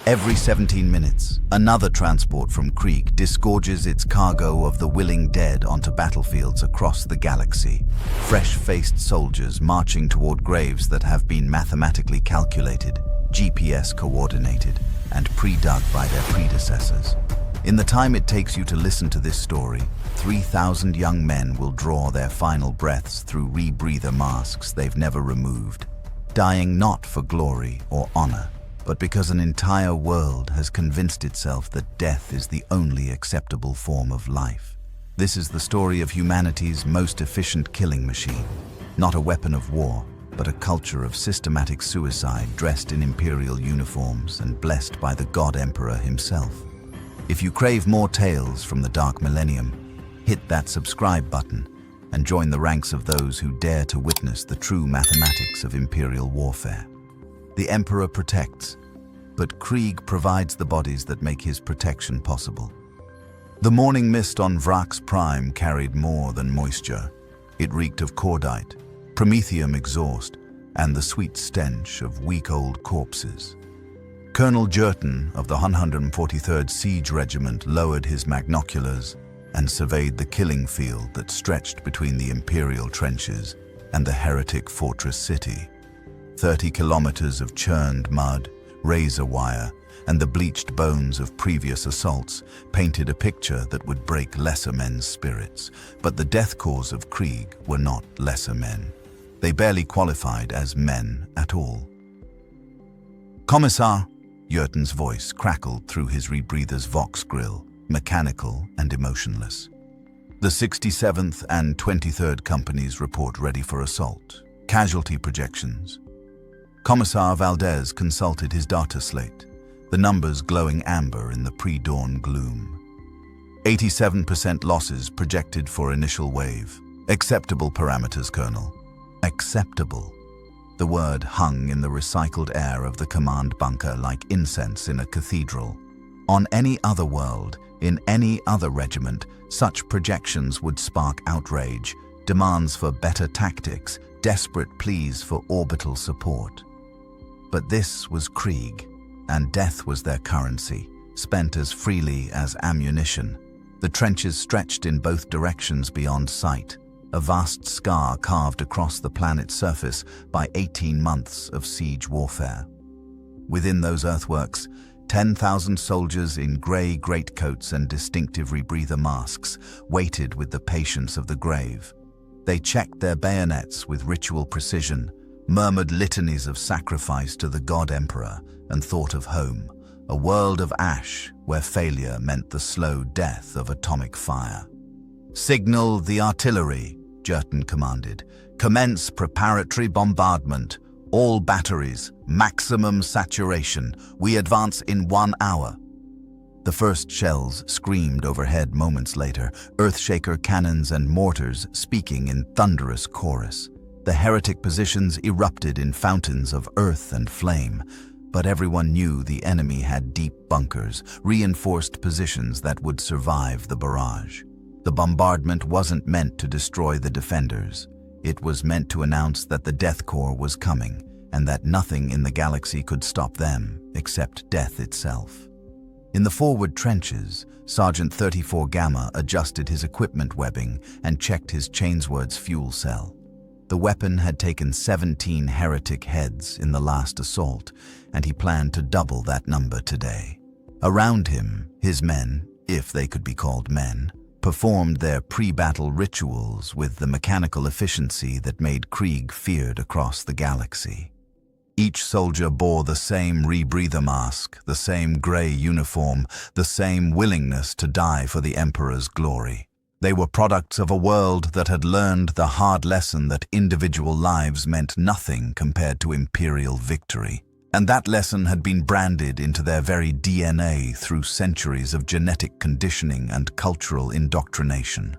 Every 17 minutes, another transport from Krieg disgorges its cargo of the willing dead onto battlefields across the galaxy. Fresh-faced soldiers marching toward graves that have been mathematically calculated, GPS coordinated, and pre-dug by their predecessors. In the time it takes you to listen to this story, 3,000 young men will draw their final breaths through rebreather masks they've never removed, dying not for glory or honor, but because an entire world has convinced itself that death is the only acceptable form of life. This is the story of humanity's most efficient killing machine, not a weapon of war, but a culture of systematic suicide dressed in imperial uniforms and blessed by the God Emperor himself. If you crave more tales from the Dark Millennium, hit that subscribe button and join the ranks of those who dare to witness the true mathematics of imperial warfare. The Emperor protects, but Krieg provides the bodies that make his protection possible. The morning mist on Vrax Prime carried more than moisture. It reeked of cordite, promethium exhaust, and the sweet stench of week-old corpses. Colonel Jerton of the 143rd Siege Regiment lowered his magnoculars and surveyed the killing field that stretched between the Imperial trenches and the heretic fortress city. 30 kilometers of churned mud, razor wire, and the bleached bones of previous assaults painted a picture that would break lesser men's spirits. But the Death Korps of Krieg were not lesser men. They barely qualified as men at all. Commissar, Jerton's voice crackled through his rebreather's Vox grill, mechanical and emotionless. The 67th and 23rd Companies report ready for assault. Casualty projections. Commissar Valdez consulted his data slate, the numbers glowing amber in the pre-dawn gloom. 87% losses projected for initial wave. Acceptable parameters, Colonel. Acceptable. The word hung in the recycled air of the command bunker like incense in a cathedral. On any other world, in any other regiment, such projections would spark outrage, demands for better tactics, desperate pleas for orbital support. But this was Krieg, and death was their currency, spent as freely as ammunition. The trenches stretched in both directions beyond sight, a vast scar carved across the planet's surface by 18 months of siege warfare. Within those earthworks, 10,000 soldiers in grey greatcoats and distinctive rebreather masks waited with the patience of the grave. They checked their bayonets with ritual precision, murmured litanies of sacrifice to the God Emperor, and thought of home, a world of ash where failure meant the slow death of atomic fire. "Signal the artillery," Jerton commanded. "Commence preparatory bombardment. All batteries, maximum saturation. We advance in 1 hour." The first shells screamed overhead moments later, earthshaker cannons and mortars speaking in thunderous chorus. The heretic positions erupted in fountains of earth and flame, but everyone knew the enemy had deep bunkers, reinforced positions that would survive the barrage. The bombardment wasn't meant to destroy the defenders. It was meant to announce that the Death Korps was coming, and that nothing in the galaxy could stop them except death itself. In the forward trenches, Sergeant 34 Gamma adjusted his equipment webbing and checked his Chainsword's fuel cell. The weapon had taken 17 heretic heads in the last assault, and he planned to double that number today. Around him, his men, if they could be called men, performed their pre-battle rituals with the mechanical efficiency that made Krieg feared across the galaxy. Each soldier bore the same rebreather mask, the same grey uniform, the same willingness to die for the Emperor's glory. They were products of a world that had learned the hard lesson that individual lives meant nothing compared to imperial victory. And that lesson had been branded into their very DNA through centuries of genetic conditioning and cultural indoctrination.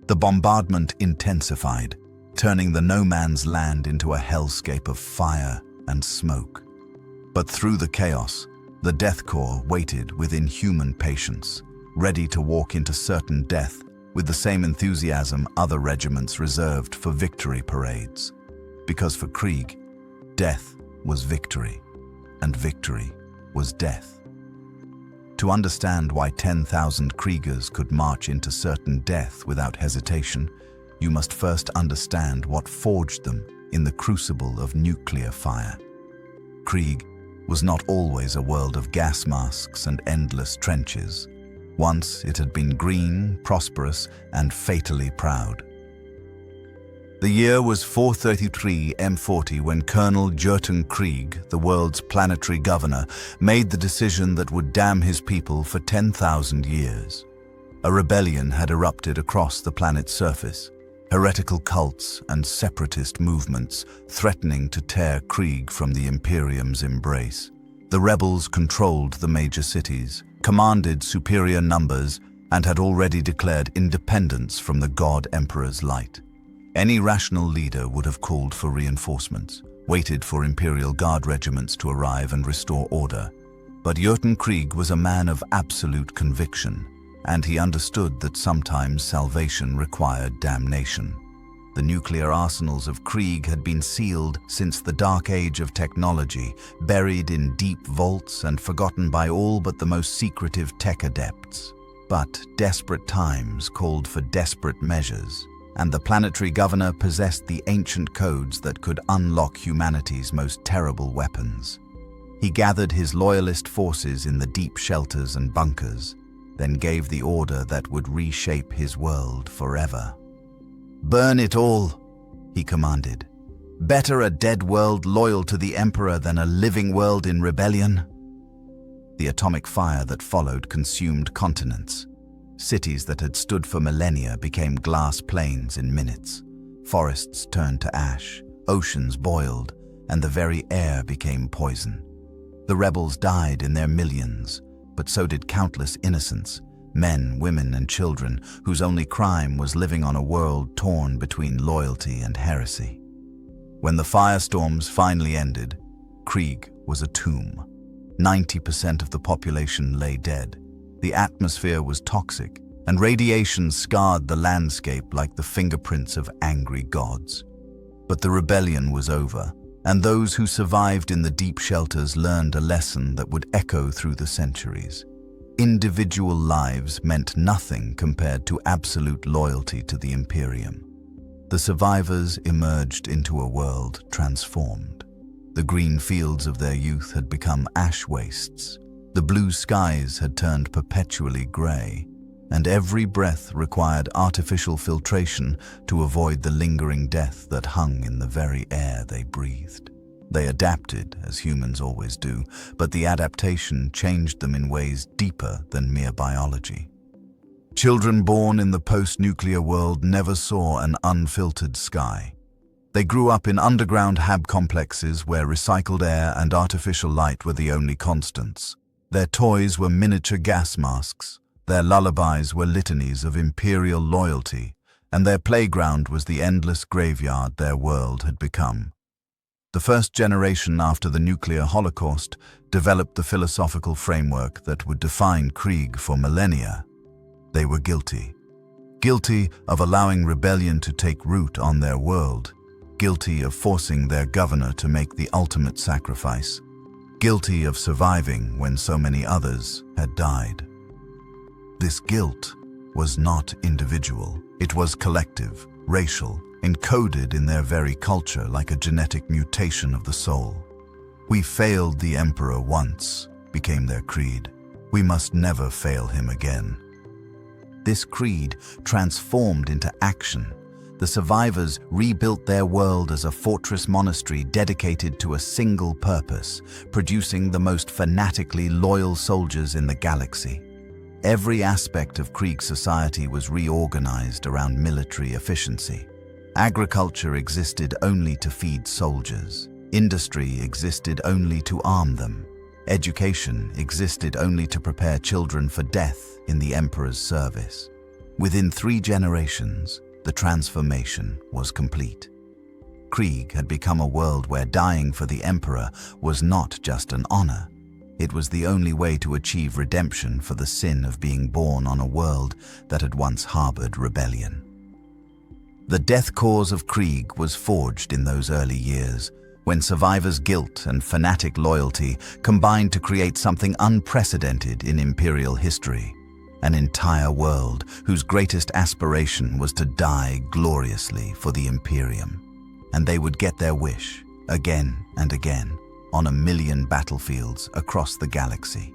The bombardment intensified, turning the no-man's land into a hellscape of fire and smoke. But through the chaos, the Death Korps waited with inhuman patience, ready to walk into certain death with the same enthusiasm other regiments reserved for victory parades. Because for Krieg, death was victory, and victory was death. To understand why 10,000 Kriegers could march into certain death without hesitation, you must first understand what forged them in the crucible of nuclear fire. Krieg was not always a world of gas masks and endless trenches. Once it had been green, prosperous, and fatally proud. The year was 433 M40 when Colonel Jurten Krieg, the world's planetary governor, made the decision that would damn his people for 10,000 years. A rebellion had erupted across the planet's surface, heretical cults and separatist movements threatening to tear Krieg from the Imperium's embrace. The rebels controlled the major cities, commanded superior numbers, and had already declared independence from the God Emperor's light. Any rational leader would have called for reinforcements, waited for Imperial Guard regiments to arrive and restore order. But Jurten Krieg was a man of absolute conviction, and he understood that sometimes salvation required damnation. The nuclear arsenals of Krieg had been sealed since the dark age of technology, buried in deep vaults and forgotten by all but the most secretive tech adepts. But desperate times called for desperate measures, and the planetary governor possessed the ancient codes that could unlock humanity's most terrible weapons. He gathered his loyalist forces in the deep shelters and bunkers, then gave the order that would reshape his world forever. "Burn it all," he commanded. "Better a dead world loyal to the Emperor than a living world in rebellion." The atomic fire that followed consumed continents. Cities that had stood for millennia became glass plains in minutes. Forests turned to ash, oceans boiled, and the very air became poison. The rebels died in their millions, but so did countless innocents, men, women, and children whose only crime was living on a world torn between loyalty and heresy. When the firestorms finally ended, Krieg was a tomb. 90% of the population lay dead. The atmosphere was toxic, and radiation scarred the landscape like the fingerprints of angry gods. But the rebellion was over, and those who survived in the deep shelters learned a lesson that would echo through the centuries. Individual lives meant nothing compared to absolute loyalty to the Imperium. The survivors emerged into a world transformed. The green fields of their youth had become ash wastes. The blue skies had turned perpetually grey, and every breath required artificial filtration to avoid the lingering death that hung in the very air they breathed. They adapted, as humans always do, but the adaptation changed them in ways deeper than mere biology. Children born in the post-nuclear world never saw an unfiltered sky. They grew up in underground hab complexes where recycled air and artificial light were the only constants. Their toys were miniature gas masks, their lullabies were litanies of imperial loyalty, and their playground was the endless graveyard their world had become. The first generation after the nuclear holocaust developed the philosophical framework that would define Krieg for millennia. They were guilty. Guilty of allowing rebellion to take root on their world, guilty of forcing their governor to make the ultimate sacrifice, guilty of surviving when so many others had died. This guilt was not individual. It was collective, racial, encoded in their very culture like a genetic mutation of the soul. "We failed the Emperor once," became their creed. "We must never fail him again." This creed transformed into action. The survivors rebuilt their world as a fortress monastery dedicated to a single purpose, producing the most fanatically loyal soldiers in the galaxy. Every aspect of Krieg society was reorganized around military efficiency. Agriculture existed only to feed soldiers. Industry existed only to arm them. Education existed only to prepare children for death in the Emperor's service. Within 3 generations, the transformation was complete. Krieg had become a world where dying for the Emperor was not just an honor. It was the only way to achieve redemption for the sin of being born on a world that had once harbored rebellion. The Death Korps of Krieg was forged in those early years, when survivors' guilt and fanatic loyalty combined to create something unprecedented in Imperial history. An entire world whose greatest aspiration was to die gloriously for the Imperium. And they would get their wish, again and again, on 1,000,000 battlefields across the galaxy.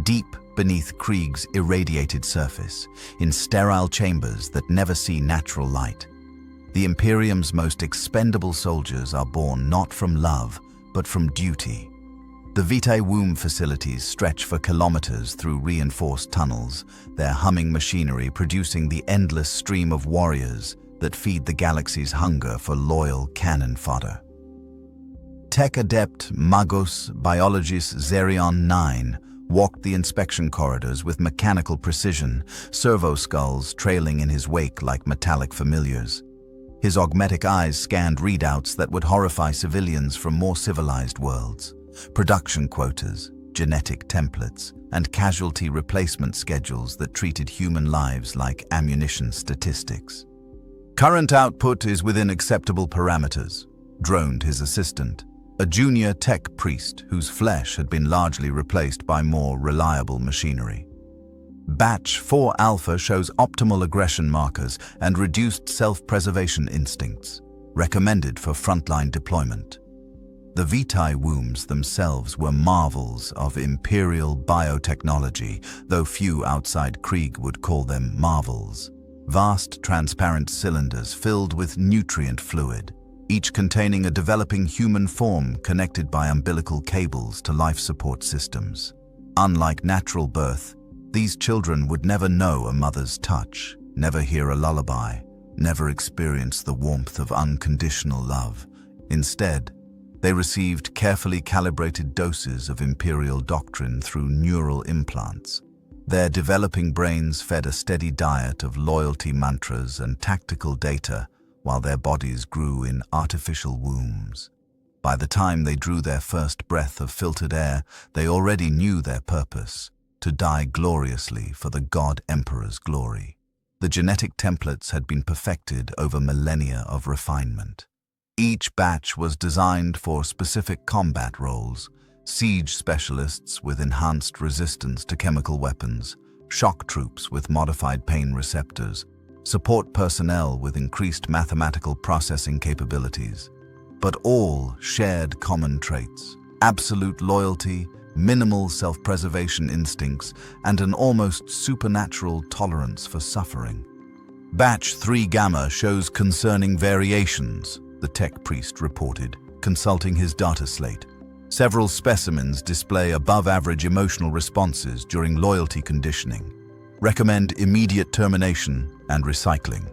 Deep beneath Krieg's irradiated surface, in sterile chambers that never see natural light, the Imperium's most expendable soldiers are born not from love, but from duty. The Vitae Womb facilities stretch for kilometers through reinforced tunnels, their humming machinery producing the endless stream of warriors that feed the galaxy's hunger for loyal cannon fodder. Tech adept Magos Biologist Zerion 9 walked the inspection corridors with mechanical precision, servo skulls trailing in his wake like metallic familiars. His augmetic eyes scanned readouts that would horrify civilians from more civilized worlds. Production quotas, genetic templates, and casualty replacement schedules that treated human lives like ammunition statistics. "Current output is within acceptable parameters," droned his assistant, a junior tech priest whose flesh had been largely replaced by more reliable machinery. Batch 4 Alpha shows optimal aggression markers and reduced self-preservation instincts, recommended for frontline deployment. The Vitae Wombs themselves were marvels of Imperial biotechnology, though few outside Krieg would call them marvels. Vast, transparent cylinders filled with nutrient fluid, each containing a developing human form connected by umbilical cables to life support systems. Unlike natural birth, these children would never know a mother's touch, never hear a lullaby, never experience the warmth of unconditional love. Instead, they received carefully calibrated doses of Imperial doctrine through neural implants. Their developing brains fed a steady diet of loyalty mantras and tactical data, while their bodies grew in artificial wombs. By the time they drew their first breath of filtered air, they already knew their purpose: to die gloriously for the God Emperor's glory. The genetic templates had been perfected over millennia of refinement. Each batch was designed for specific combat roles: siege specialists with enhanced resistance to chemical weapons, shock troops with modified pain receptors, support personnel with increased mathematical processing capabilities. But all shared common traits: absolute loyalty, minimal self-preservation instincts, and an almost supernatural tolerance for suffering. Batch 3 Gamma shows concerning variations, the tech priest reported, consulting his data slate. Several specimens display above-average emotional responses during loyalty conditioning. Recommend immediate termination and recycling.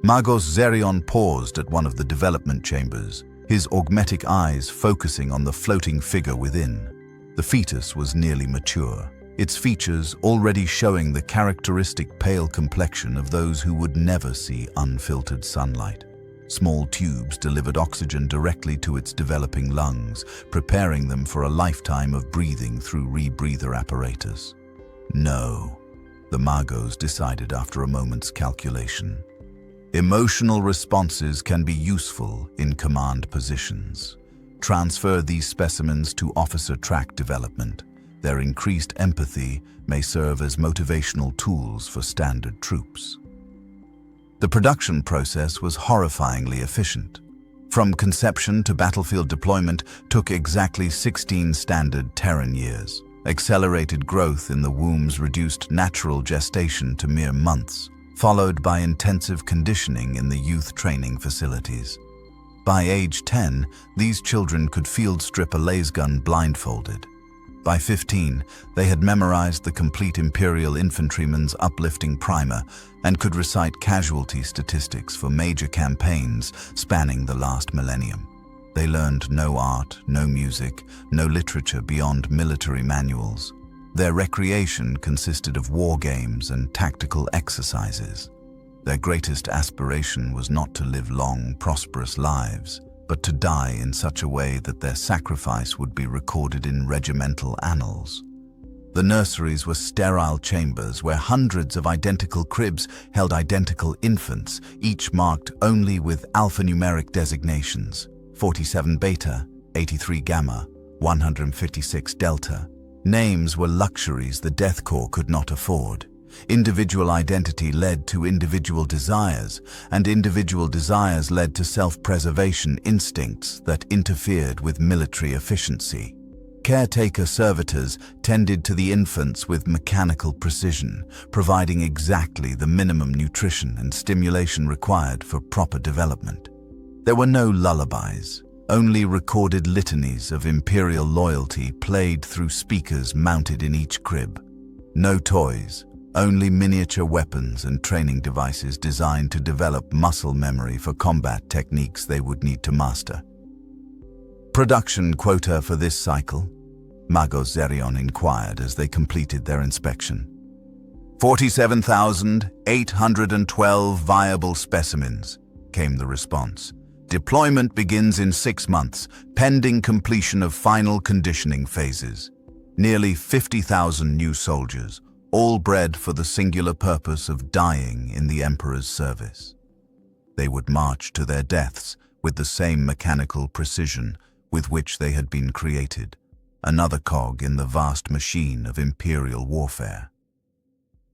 Magos Zerion paused at one of the development chambers, his augmetic eyes focusing on the floating figure within. The fetus was nearly mature, its features already showing the characteristic pale complexion of those who would never see unfiltered sunlight. Small tubes delivered oxygen directly to its developing lungs, preparing them for a lifetime of breathing through rebreather apparatus. No, the Magos decided after a moment's calculation. Emotional responses can be useful in command positions. Transfer these specimens to officer track development. Their increased empathy may serve as motivational tools for standard troops. The production process was horrifyingly efficient. From conception to battlefield deployment took exactly 16 standard Terran years. Accelerated growth in the wombs reduced natural gestation to mere months, followed by intensive conditioning in the youth training facilities. By age 10, these children could field strip a lasgun blindfolded. By 15, they had memorized the complete Imperial infantryman's uplifting primer and could recite casualty statistics for major campaigns spanning the last millennium. They learned no art, no music, no literature beyond military manuals. Their recreation consisted of war games and tactical exercises. Their greatest aspiration was not to live long, prosperous lives, but to die in such a way that their sacrifice would be recorded in regimental annals. The nurseries were sterile chambers where hundreds of identical cribs held identical infants, each marked only with alphanumeric designations: 47 Beta, 83 Gamma, 156 Delta. Names were luxuries the Death Korps could not afford. Individual identity led to individual desires, and individual desires led to self-preservation instincts that interfered with military efficiency. Caretaker servitors tended to the infants with mechanical precision, providing exactly the minimum nutrition and stimulation required for proper development. There were no lullabies, only recorded litanies of imperial loyalty played through speakers mounted in each crib. No toys, only miniature weapons and training devices designed to develop muscle memory for combat techniques they would need to master. Production quota for this cycle? Magos Zerion inquired as they completed their inspection. 47,812 viable specimens, came the response. Deployment begins in 6 months, pending completion of final conditioning phases. Nearly 50,000 new soldiers, all bred for the singular purpose of dying in the Emperor's service. They would march to their deaths with the same mechanical precision with which they had been created, another cog in the vast machine of imperial warfare.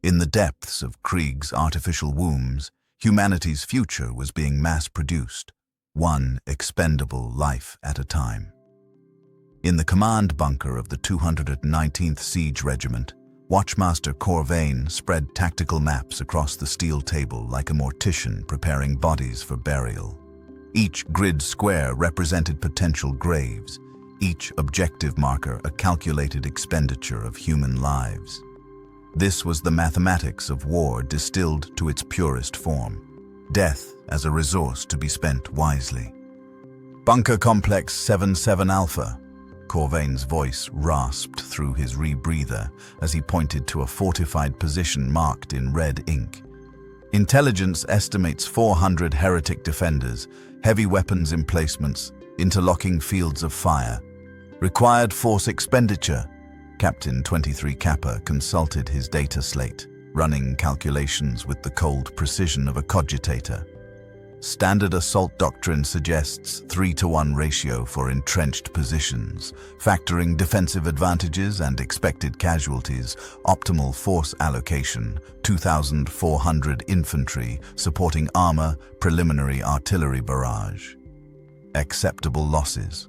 In the depths of Krieg's artificial wombs, humanity's future was being mass-produced, one expendable life at a time. In the command bunker of the 219th Siege Regiment, Watchmaster Corvain spread tactical maps across the steel table like a mortician preparing bodies for burial. Each grid square represented potential graves, each objective marker a calculated expenditure of human lives. This was the mathematics of war distilled to its purest form. Death as a resource to be spent wisely. Bunker Complex 77 Alpha. Corvain's voice rasped through his rebreather as he pointed to a fortified position marked in red ink. Intelligence estimates 400 heretic defenders, heavy weapons emplacements, interlocking fields of fire. Required force expenditure. Captain 23 Kappa consulted his data slate, running calculations with the cold precision of a cogitator. Standard assault doctrine suggests 3-to-1 ratio for entrenched positions, factoring defensive advantages and expected casualties. Optimal force allocation, 2,400 infantry supporting armor, preliminary artillery barrage. Acceptable losses: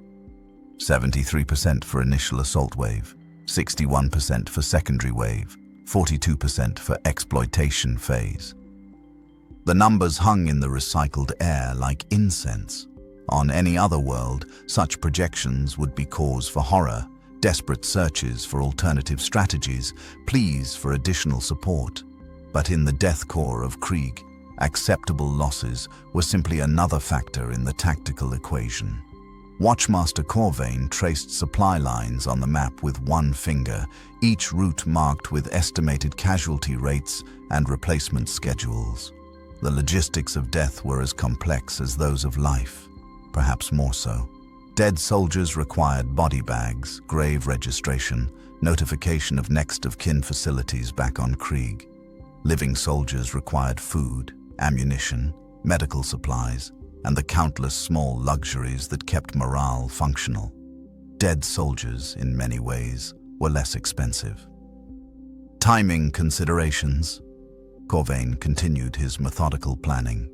73% for initial assault wave, 61% for secondary wave, 42% for exploitation phase. The numbers hung in the recycled air like incense. On any other world, such projections would be cause for horror, desperate searches for alternative strategies, pleas for additional support. But in the Death Korps of Krieg, acceptable losses were simply another factor in the tactical equation. Watchmaster Corvain traced supply lines on the map with one finger, each route marked with estimated casualty rates and replacement schedules. The logistics of death were as complex as those of life, perhaps more so. Dead soldiers required body bags, grave registration, notification of next of kin facilities back on Krieg. Living soldiers required food, ammunition, medical supplies, and the countless small luxuries that kept morale functional. Dead soldiers, in many ways, were less expensive. Timing considerations. Corvain continued his methodical planning.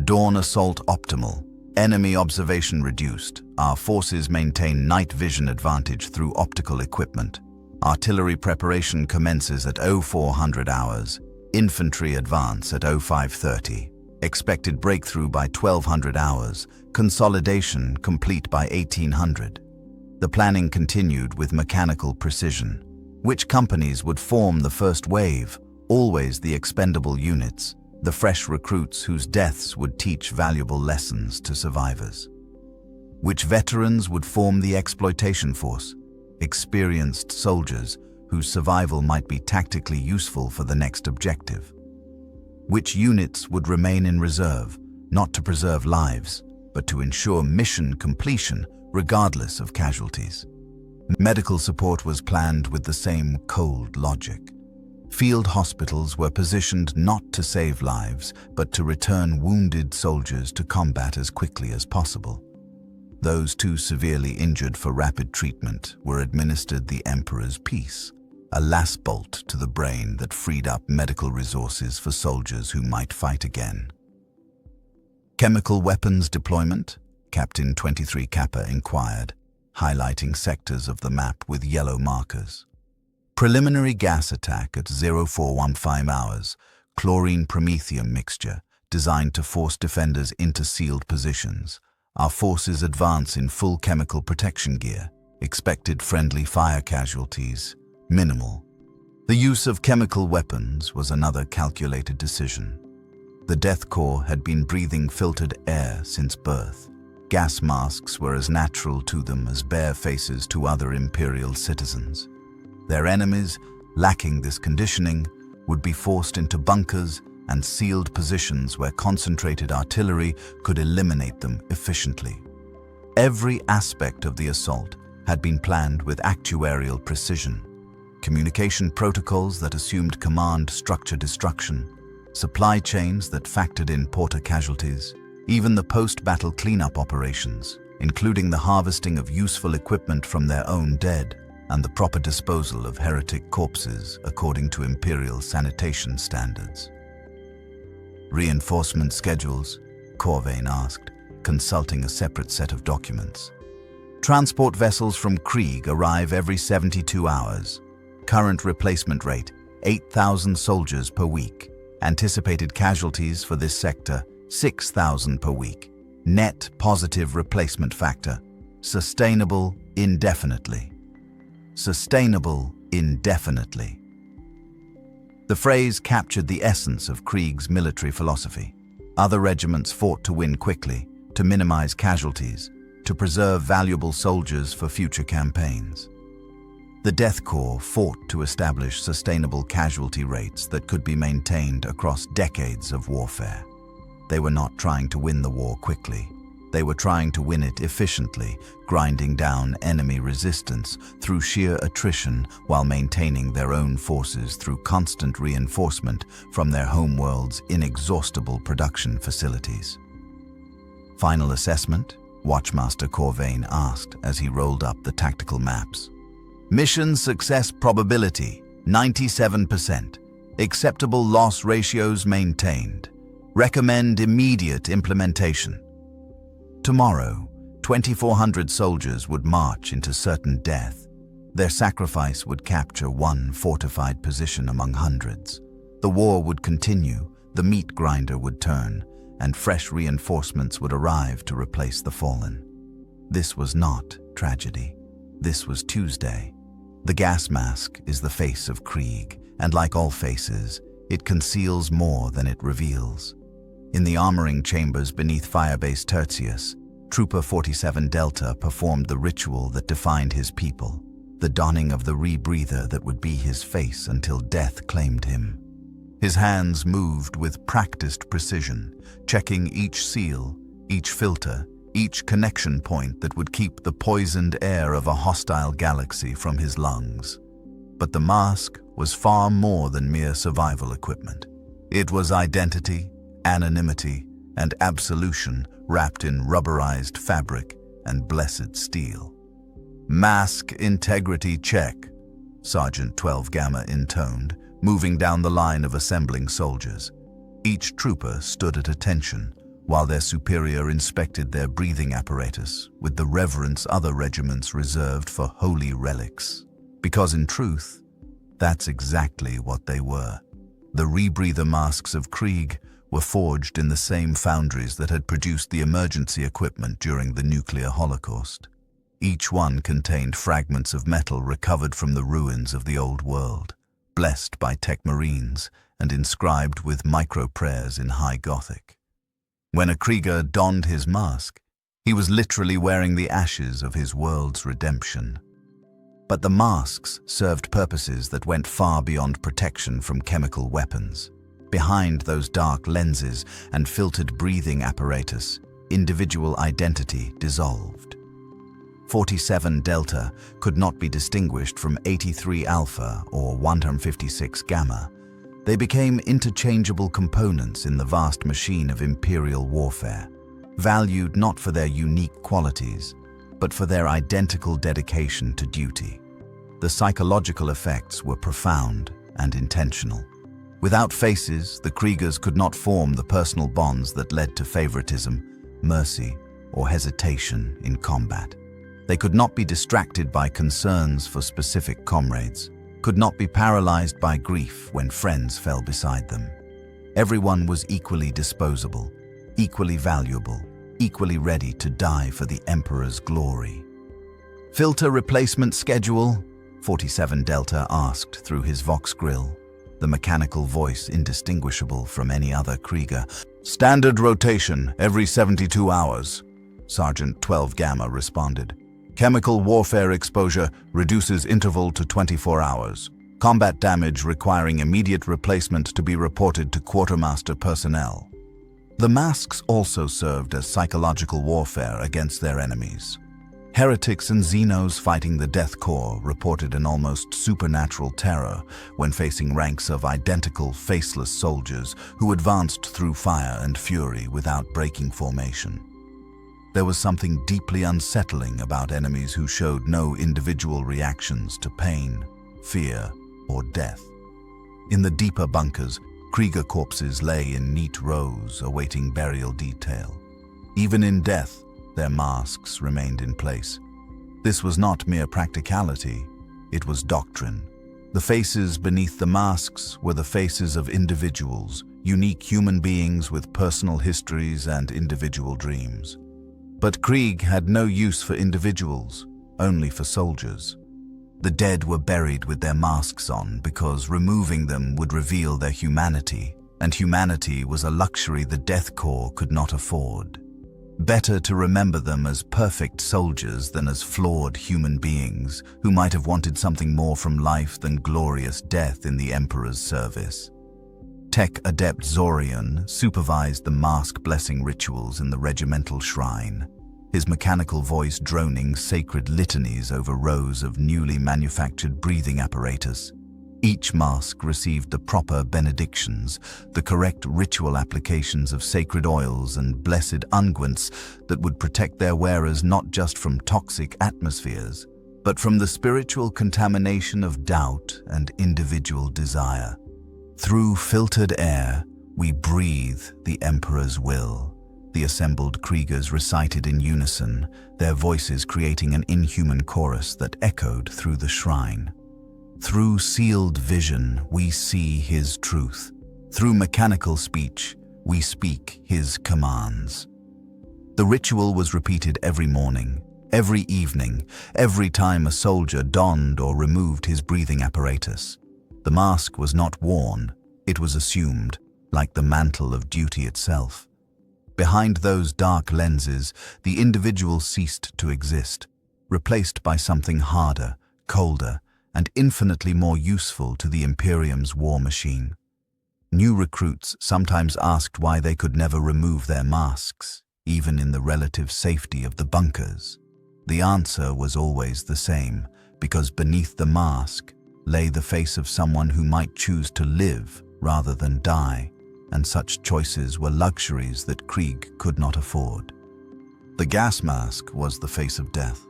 Dawn assault optimal. Enemy observation reduced. Our forces maintain night vision advantage through optical equipment. Artillery preparation commences at 0400 hours. Infantry advance at 0530. Expected breakthrough by 1200 hours. Consolidation complete by 1800. The planning continued with mechanical precision. Which companies would form the first wave? Always the expendable units, the fresh recruits whose deaths would teach valuable lessons to survivors. Which veterans would form the exploitation force? Experienced soldiers whose survival might be tactically useful for the next objective. Which units would remain in reserve, not to preserve lives, but to ensure mission completion regardless of casualties. Medical support was planned with the same cold logic. Field hospitals were positioned not to save lives, but to return wounded soldiers to combat as quickly as possible. Those too severely injured for rapid treatment were administered the Emperor's Peace, a last bolt to the brain that freed up medical resources for soldiers who might fight again. Chemical weapons deployment? Captain 23 Kappa inquired, highlighting sectors of the map with yellow markers. Preliminary gas attack at 0415 hours, chlorine-promethium mixture, designed to force defenders into sealed positions. Our forces advance in full chemical protection gear. Expected friendly fire casualties, minimal. The use of chemical weapons was another calculated decision. The Death Korps had been breathing filtered air since birth. Gas masks were as natural to them as bare faces to other Imperial citizens. Their enemies, lacking this conditioning, would be forced into bunkers and sealed positions where concentrated artillery could eliminate them efficiently. Every aspect of the assault had been planned with actuarial precision. Communication protocols that assumed command structure destruction, supply chains that factored in porter casualties, even the post-battle cleanup operations, including the harvesting of useful equipment from their own dead and the proper disposal of heretic corpses according to Imperial sanitation standards. Reinforcement schedules? Corvain asked, consulting a separate set of documents. Transport vessels from Krieg arrive every 72 hours. Current replacement rate, 8,000 soldiers per week. Anticipated casualties for this sector, 6,000 per week. Net positive replacement factor. Sustainable indefinitely. Sustainable indefinitely. The phrase captured the essence of Krieg's military philosophy. Other regiments fought to win quickly, to minimize casualties, to preserve valuable soldiers for future campaigns. The Death Korps fought to establish sustainable casualty rates that could be maintained across decades of warfare. They were not trying to win the war quickly. They were trying to win it efficiently, grinding down enemy resistance through sheer attrition while maintaining their own forces through constant reinforcement from their homeworld's inexhaustible production facilities. Final assessment? Watchmaster Corvain asked as he rolled up the tactical maps. Mission success probability, 97%. Acceptable loss ratios maintained. Recommend immediate implementation. Tomorrow, 2,400 soldiers would march into certain death. Their sacrifice would capture one fortified position among hundreds. The war would continue, the meat grinder would turn, and fresh reinforcements would arrive to replace the fallen. This was not tragedy. This was Tuesday. The gas mask is the face of Krieg, and like all faces, it conceals more than it reveals. In the armoring chambers beneath Firebase Tertius, Trooper 47 Delta performed the ritual that defined his people, the donning of the rebreather that would be his face until death claimed him. His hands moved with practiced precision, checking each seal, each filter, each connection point that would keep the poisoned air of a hostile galaxy from his lungs. But the mask was far more than mere survival equipment. It was identity, anonymity, and absolution wrapped in rubberized fabric and blessed steel. Mask integrity check, Sergeant 12 Gamma intoned, moving down the line of assembling soldiers. Each trooper stood at attention, while their superior inspected their breathing apparatus with the reverence other regiments reserved for holy relics. Because in truth, that's exactly what they were. The rebreather masks of Krieg were forged in the same foundries that had produced the emergency equipment during the nuclear holocaust. Each one contained fragments of metal recovered from the ruins of the old world, blessed by tech marines and inscribed with micro-prayers in High Gothic. When a Krieger donned his mask, he was literally wearing the ashes of his world's redemption. But the masks served purposes that went far beyond protection from chemical weapons. Behind those dark lenses and filtered breathing apparatus, individual identity dissolved. 47 Delta could not be distinguished from 83 Alpha or 156 Gamma. They became interchangeable components in the vast machine of Imperial warfare. valued not for their unique qualities, but for their identical dedication to duty. The psychological effects were profound and intentional. Without faces, the Kriegers could not form the personal bonds that led to favoritism, mercy, or hesitation in combat. They could not be distracted by concerns for specific comrades, could not be paralyzed by grief when friends fell beside them. Everyone was equally disposable, equally valuable, equally ready to die for the Emperor's glory. "Filter replacement schedule?" 47 Delta asked through his Vox grill, the mechanical voice indistinguishable from any other Krieger. "Standard rotation every 72 hours, Sergeant 12 Gamma responded. "Chemical warfare exposure reduces interval to 24 hours. Combat damage requiring immediate replacement to be reported to quartermaster personnel." The masks also served as psychological warfare against their enemies. Heretics and Xenos fighting the Death Korps reported an almost supernatural terror when facing ranks of identical faceless soldiers who advanced through fire and fury without breaking formation. There was something deeply unsettling about enemies who showed no individual reactions to pain, fear, or death. In the deeper bunkers, Krieger corpses lay in neat rows awaiting burial detail. Even in death, their masks remained in place. This was not mere practicality, it was doctrine. The faces beneath the masks were the faces of individuals, unique human beings with personal histories and individual dreams. But Krieg had no use for individuals, only for soldiers. The dead were buried with their masks on because removing them would reveal their humanity, and humanity was a luxury the Death Korps could not afford. Better to remember them as perfect soldiers than as flawed human beings who might have wanted something more from life than glorious death in the Emperor's service. Tech Adept Zorion supervised the mask blessing rituals in the regimental shrine, his mechanical voice droning sacred litanies over rows of newly manufactured breathing apparatus. Each mask received the proper benedictions, the correct ritual applications of sacred oils and blessed unguents that would protect their wearers not just from toxic atmospheres, but from the spiritual contamination of doubt and individual desire. Through filtered air, we breathe the Emperor's will. The assembled Kriegers recited in unison, their voices creating an inhuman chorus that echoed through the shrine. Through sealed vision, we see his truth. Through mechanical speech, we speak his commands. The ritual was repeated every morning, every evening, every time a soldier donned or removed his breathing apparatus. The mask was not worn, it was assumed, like the mantle of duty itself. Behind those dark lenses, the individual ceased to exist, replaced by something harder, colder, and infinitely more useful to the Imperium's war machine. New recruits sometimes asked why they could never remove their masks, even in the relative safety of the bunkers. The answer was always the same, because beneath the mask lay the face of someone who might choose to live rather than die, and such choices were luxuries that Krieg could not afford. The gas mask was the face of death,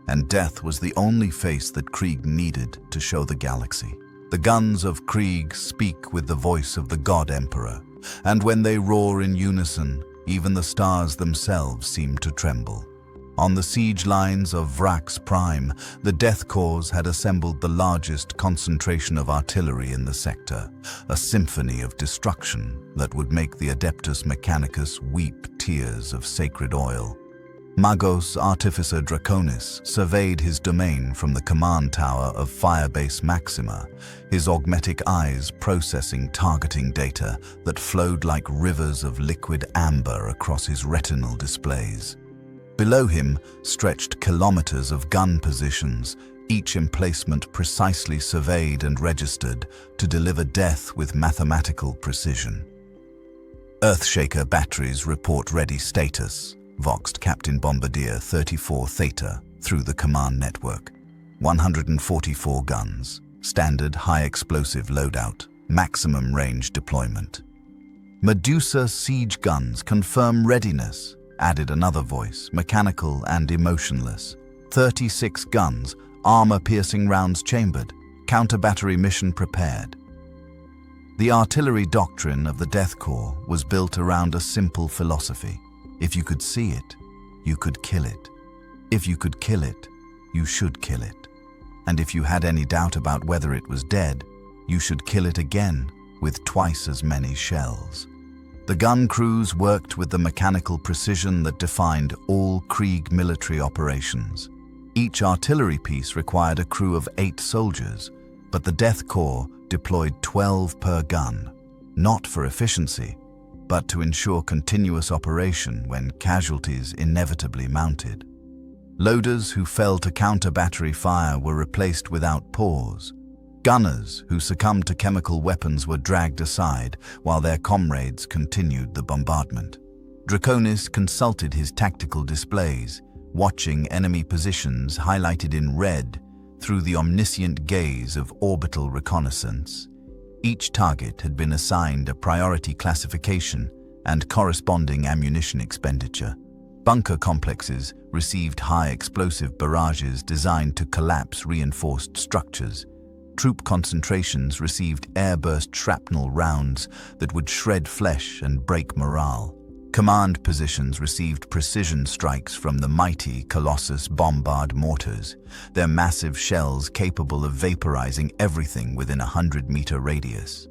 and death was the only face that Krieg needed to show the galaxy. The guns of Krieg speak with the voice of the God Emperor, and when they roar in unison, even the stars themselves seem to tremble. On the siege lines of Vrax Prime, the Death Korps had assembled the largest concentration of artillery in the sector, a symphony of destruction that would make the Adeptus Mechanicus weep tears of sacred oil. Magos Artificer Draconis surveyed his domain from the command tower of Firebase Maxima, his augmetic eyes processing targeting data that flowed like rivers of liquid amber across his retinal displays. Below him stretched kilometers of gun positions, each emplacement precisely surveyed and registered to deliver death with mathematical precision. Earthshaker batteries report ready status, voxed Captain Bombardier 34 Theta through the command network. 144 guns, standard high explosive loadout, maximum range deployment. Medusa siege guns confirm readiness, added another voice, mechanical and emotionless. 36 guns, armor-piercing rounds chambered, counter-battery mission prepared. The artillery doctrine of the Death Korps was built around a simple philosophy. If you could see it, you could kill it. If you could kill it, you should kill it. And if you had any doubt about whether it was dead, you should kill it again with twice as many shells. The gun crews worked with the mechanical precision that defined all Krieg military operations. Each artillery piece required a crew of 8 soldiers, but the Death Korps deployed 12 per gun, not for efficiency, but to ensure continuous operation when casualties inevitably mounted. Loaders who fell to counter-battery fire were replaced without pause. Gunners who succumbed to chemical weapons were dragged aside while their comrades continued the bombardment. Draconis consulted his tactical displays, watching enemy positions highlighted in red through the omniscient gaze of orbital reconnaissance. Each target had been assigned a priority classification and corresponding ammunition expenditure. Bunker complexes received high explosive barrages designed to collapse reinforced structures. Troop concentrations received airburst shrapnel rounds that would shred flesh and break morale. Command positions received precision strikes from the mighty Colossus bombard mortars, their massive shells capable of vaporizing everything within a 100-meter radius.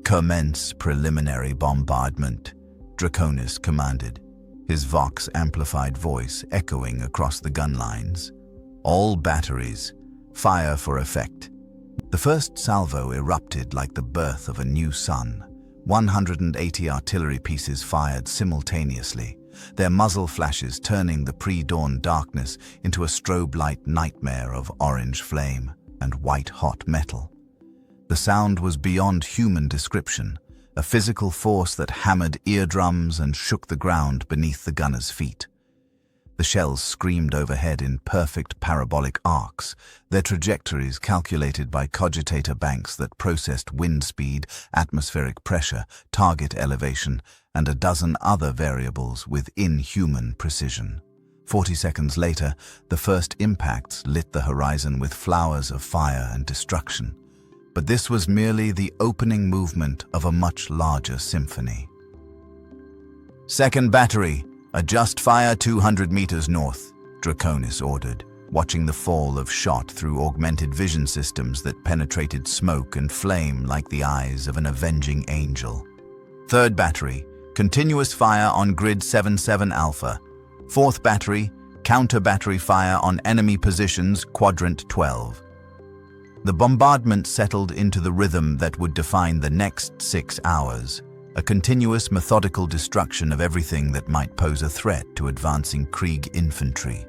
"Commence preliminary bombardment," Draconis commanded, his vox-amplified voice echoing across the gun lines. "All batteries, fire for effect." The first salvo erupted like the birth of a new sun. 180 artillery pieces fired simultaneously, their muzzle flashes turning the pre-dawn darkness into a strobe-light nightmare of orange flame and white-hot metal. The sound was beyond human description, a physical force that hammered eardrums and shook the ground beneath the gunners' feet. The shells screamed overhead in perfect parabolic arcs, their trajectories calculated by cogitator banks that processed wind speed, atmospheric pressure, target elevation, and a dozen other variables with inhuman precision. 40 seconds later, the first impacts lit the horizon with flowers of fire and destruction. But this was merely the opening movement of a much larger symphony. "Second battery, adjust fire 200 meters north," Draconis ordered, watching the fall of shot through augmented vision systems that penetrated smoke and flame like the eyes of an avenging angel. "Third battery, continuous fire on grid 77 Alpha. Fourth battery, counter-battery fire on enemy positions quadrant 12. The bombardment settled into the rhythm that would define the next 6 hours. A continuous methodical destruction of everything that might pose a threat to advancing Krieg infantry.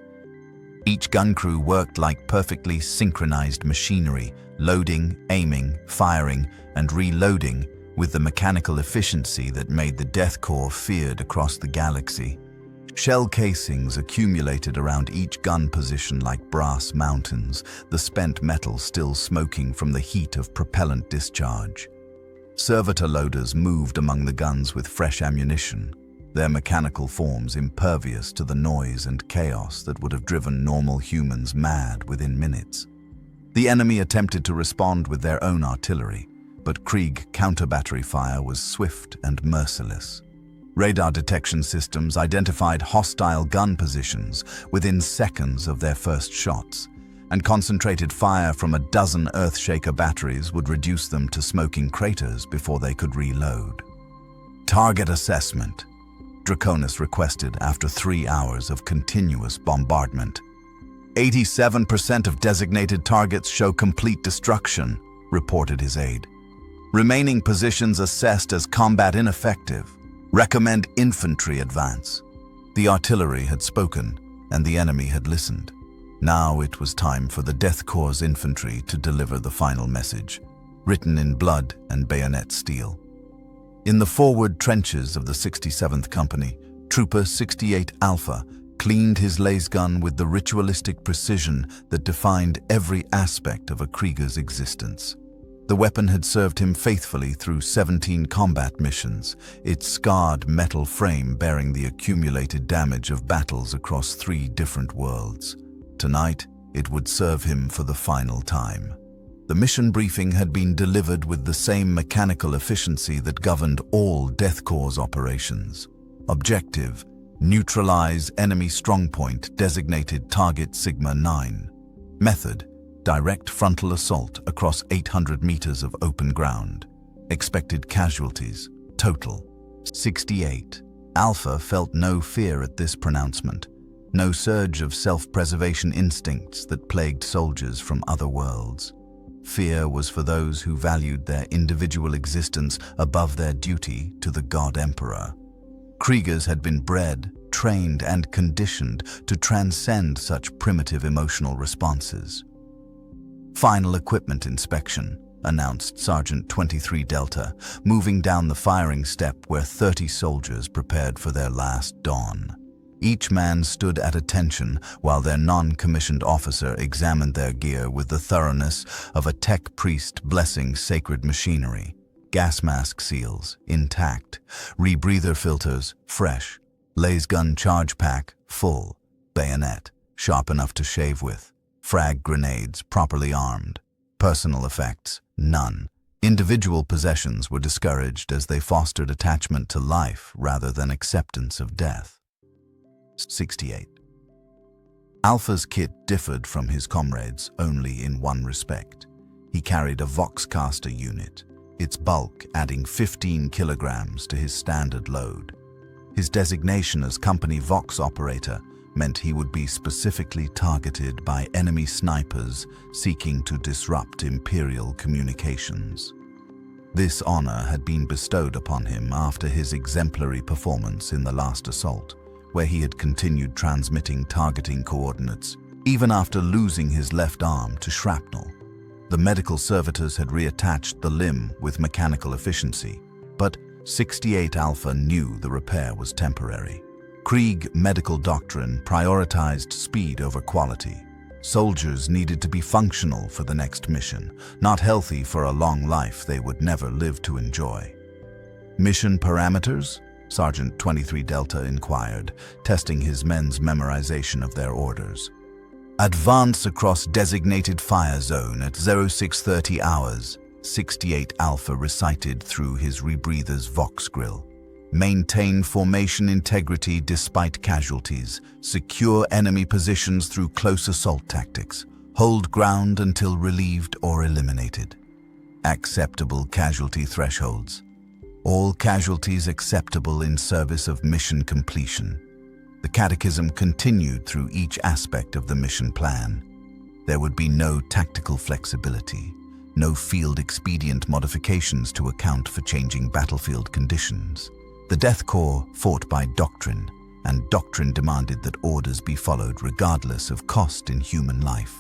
Each gun crew worked like perfectly synchronized machinery, loading, aiming, firing, and reloading with the mechanical efficiency that made the Death Korps feared across the galaxy. Shell casings accumulated around each gun position like brass mountains, the spent metal still smoking from the heat of propellant discharge. Servitor loaders moved among the guns with fresh ammunition, their mechanical forms impervious to the noise and chaos that would have driven normal humans mad within minutes. The enemy attempted to respond with their own artillery, but Krieg counter-battery fire was swift and merciless. Radar detection systems identified hostile gun positions within seconds of their first shots, and concentrated fire from a dozen Earthshaker batteries would reduce them to smoking craters before they could reload. "Target assessment," Draconis requested after 3 hours of continuous bombardment. 87% of designated targets show complete destruction, reported his aide. Remaining positions assessed as combat ineffective. Recommend infantry advance. The artillery had spoken, and the enemy had listened. Now it was time for the Death Korps' infantry to deliver the final message, written in blood and bayonet steel. In the forward trenches of the 67th Company, Trooper 68 Alpha cleaned his lasgun with the ritualistic precision that defined every aspect of a Krieger's existence. The weapon had served him faithfully through 17 combat missions, its scarred metal frame bearing the accumulated damage of battles across 3 different worlds. Tonight, it would serve him for the final time. The mission briefing had been delivered with the same mechanical efficiency that governed all Death Korps operations. Objective: neutralize enemy strongpoint designated target Sigma 9. Method: direct frontal assault across 800 meters of open ground. Expected casualties: total 68. Alpha felt no fear at this pronouncement, no surge of self-preservation instincts that plagued soldiers from other worlds. Fear was for those who valued their individual existence above their duty to the God Emperor. Kriegers had been bred, trained, and conditioned to transcend such primitive emotional responses. Final equipment inspection, announced Sergeant 23 Delta, moving down the firing step where 30 soldiers prepared for their last dawn. Each man stood at attention while their non-commissioned officer examined their gear with the thoroughness of a tech priest blessing sacred machinery. Gas mask seals, intact. Rebreather filters, fresh. Laser gun charge pack, full. Bayonet, sharp enough to shave with. Frag grenades, properly armed. Personal effects, none. Individual possessions were discouraged as they fostered attachment to life rather than acceptance of death. 68. Alpha's kit differed from his comrades only in one respect. He carried a Voxcaster unit, its bulk adding 15 kilograms to his standard load. His designation as company Vox operator meant he would be specifically targeted by enemy snipers seeking to disrupt Imperial communications. This honor had been bestowed upon him after his exemplary performance in the last assault, where he had continued transmitting targeting coordinates, even after losing his left arm to shrapnel. The medical servitors had reattached the limb with mechanical efficiency, but 68 Alpha knew the repair was temporary. Krieg medical doctrine prioritized speed over quality. Soldiers needed to be functional for the next mission, not healthy for a long life they would never live to enjoy. Mission parameters? Sergeant 23 Delta inquired, testing his men's memorization of their orders. Advance across designated fire zone at 0630 hours, 68 Alpha recited through his rebreather's Vox grill. Maintain formation integrity despite casualties. Secure enemy positions through close assault tactics. Hold ground until relieved or eliminated. Acceptable casualty thresholds. All casualties acceptable in service of mission completion. The catechism continued through each aspect of the mission plan. There would be no tactical flexibility, no field expedient modifications to account for changing battlefield conditions. The Death Korps fought by doctrine, and doctrine demanded that orders be followed regardless of cost in human life.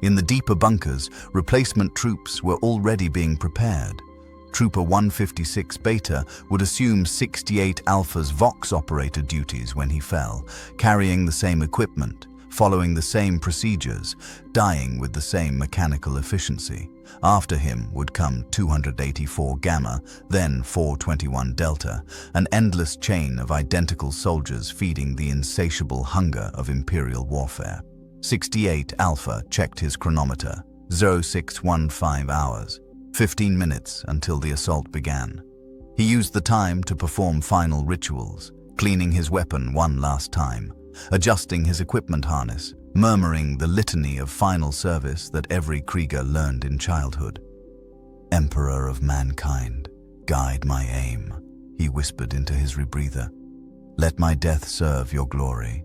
In the deeper bunkers, replacement troops were already being prepared. Trooper 156 Beta would assume 68 Alpha's Vox operator duties when he fell, carrying the same equipment, following the same procedures, dying with the same mechanical efficiency. After him would come 284 Gamma, then 421 Delta, an endless chain of identical soldiers feeding the insatiable hunger of Imperial warfare. 68 Alpha checked his chronometer, 0615 hours. 15 minutes until the assault began. He used the time to perform final rituals, cleaning his weapon one last time, adjusting his equipment harness, murmuring the litany of final service that every Krieger learned in childhood. "Emperor of mankind, guide my aim," he whispered into his rebreather. "Let my death serve your glory.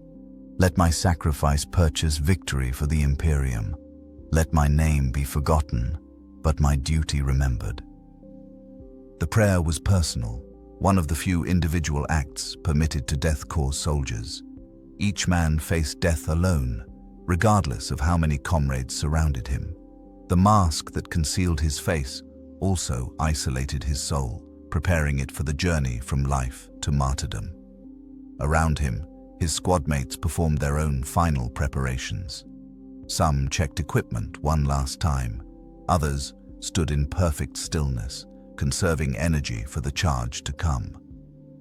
Let my sacrifice purchase victory for the Imperium. Let my name be forgotten, but my duty remembered." The prayer was personal, one of the few individual acts permitted to Death Korps soldiers. Each man faced death alone, regardless of how many comrades surrounded him. The mask that concealed his face also isolated his soul, preparing it for the journey from life to martyrdom. Around him, his squadmates performed their own final preparations. Some checked equipment one last time. Others, stood in perfect stillness, conserving energy for the charge to come.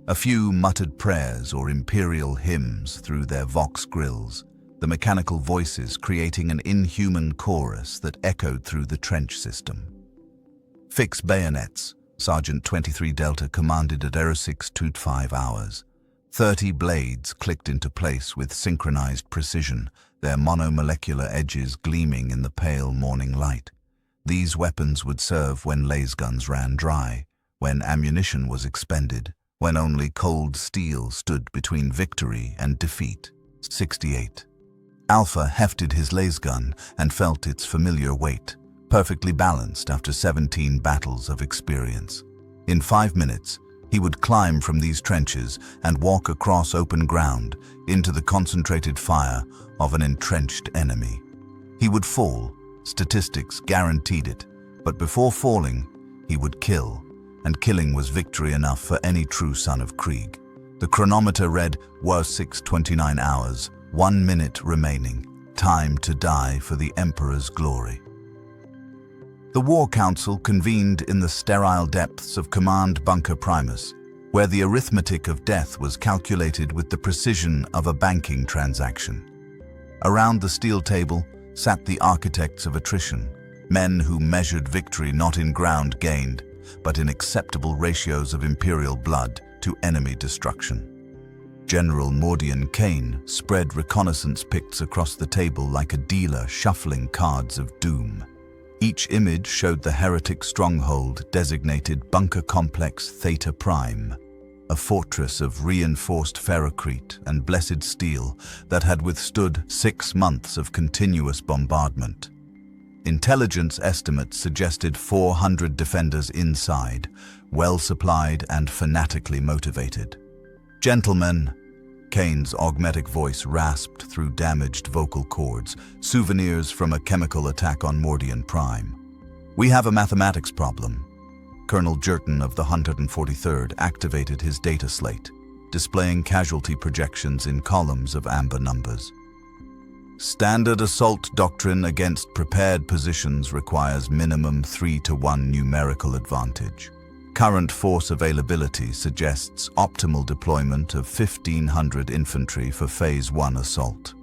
A few muttered prayers or imperial hymns through their vox grills, the mechanical voices creating an inhuman chorus that echoed through the trench system. Fix bayonets, Sergeant 23 Delta commanded at 0625 hours. 30 blades clicked into place with synchronized precision, their monomolecular edges gleaming in the pale morning light. These weapons would serve when lasguns ran dry, when ammunition was expended, when only cold steel stood between victory and defeat. 68. Alpha hefted his lasgun and felt its familiar weight, perfectly balanced after 17 battles of experience. In 5 minutes, he would climb from these trenches and walk across open ground into the concentrated fire of an entrenched enemy. He would fall, statistics guaranteed it, but before falling, he would kill, and killing was victory enough for any true son of Krieg. The chronometer read, "War 6:29 hours, 1 minute remaining, time to die for the Emperor's glory." The War Council convened in the sterile depths of Command Bunker Primus, where the arithmetic of death was calculated with the precision of a banking transaction. Around the steel table sat the architects of attrition, men who measured victory not in ground gained, but in acceptable ratios of imperial blood to enemy destruction. General Mordian Kane spread reconnaissance picks across the table like a dealer shuffling cards of doom. Each image showed the heretic stronghold designated Bunker Complex Theta Prime, a fortress of reinforced ferrocrete and blessed steel that had withstood 6 months of continuous bombardment. Intelligence estimates suggested 400 defenders inside, well supplied and fanatically motivated. "Gentlemen," Kane's augmetic voice rasped through damaged vocal cords, souvenirs from a chemical attack on Mordian Prime. "We have a mathematics problem." Colonel Jerton of the 143rd activated his data slate, displaying casualty projections in columns of amber numbers. "Standard assault doctrine against prepared positions requires minimum 3-to-1 numerical advantage. Current force availability suggests optimal deployment of 1,500 infantry for Phase 1 assault."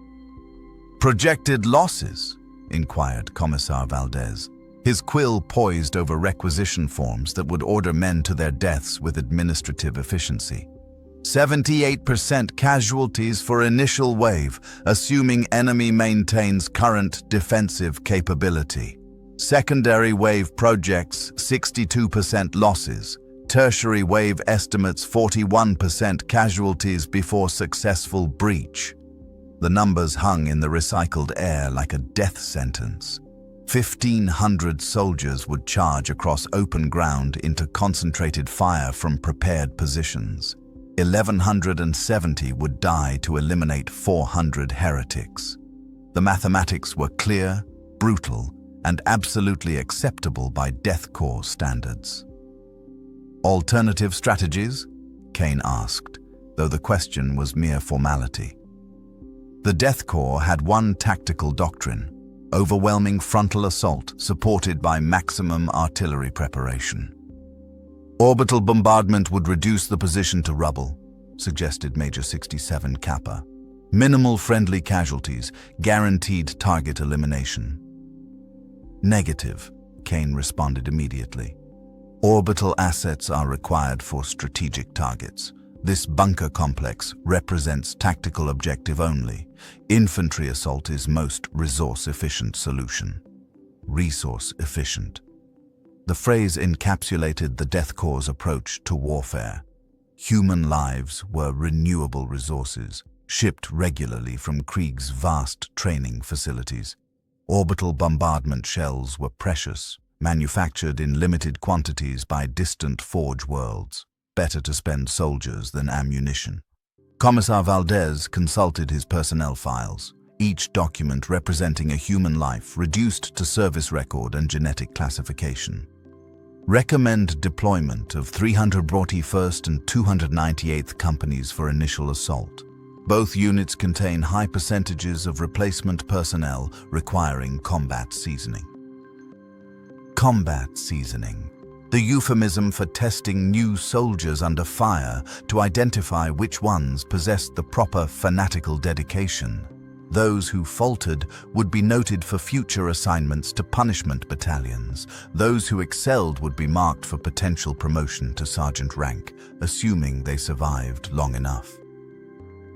"Projected losses?" inquired Commissar Valdez, his quill poised over requisition forms that would order men to their deaths with administrative efficiency. 78% casualties for initial wave, assuming enemy maintains current defensive capability. Secondary wave projects 62% losses. Tertiary wave estimates 41% casualties before successful breach. The numbers hung in the recycled air like a death sentence. 1,500 soldiers would charge across open ground into concentrated fire from prepared positions. 1,170 would die to eliminate 400 heretics. The mathematics were clear, brutal, and absolutely acceptable by Death Korps standards. "Alternative strategies?" Kane asked, though the question was mere formality. The Death Korps had one tactical doctrine: overwhelming frontal assault supported by maximum artillery preparation. "Orbital bombardment would reduce the position to rubble," suggested Major 67 Kappa. "Minimal friendly casualties, guaranteed target elimination." "Negative," Kane responded immediately. "Orbital assets are required for strategic targets. This bunker complex represents tactical objective only. Infantry assault is most resource-efficient solution." Resource efficient. The phrase encapsulated the Death Korps' approach to warfare. Human lives were renewable resources, shipped regularly from Krieg's vast training facilities. Orbital bombardment shells were precious, manufactured in limited quantities by distant forge worlds. Better to spend soldiers than ammunition. Commissar Valdez consulted his personnel files, each document representing a human life reduced to service record and genetic classification. "Recommend deployment of 341st and 298th Companies for initial assault. Both units contain high percentages of replacement personnel requiring combat seasoning." Combat seasoning, the euphemism for testing new soldiers under fire to identify which ones possessed the proper fanatical dedication. Those who faltered would be noted for future assignments to punishment battalions. Those who excelled would be marked for potential promotion to sergeant rank, assuming they survived long enough.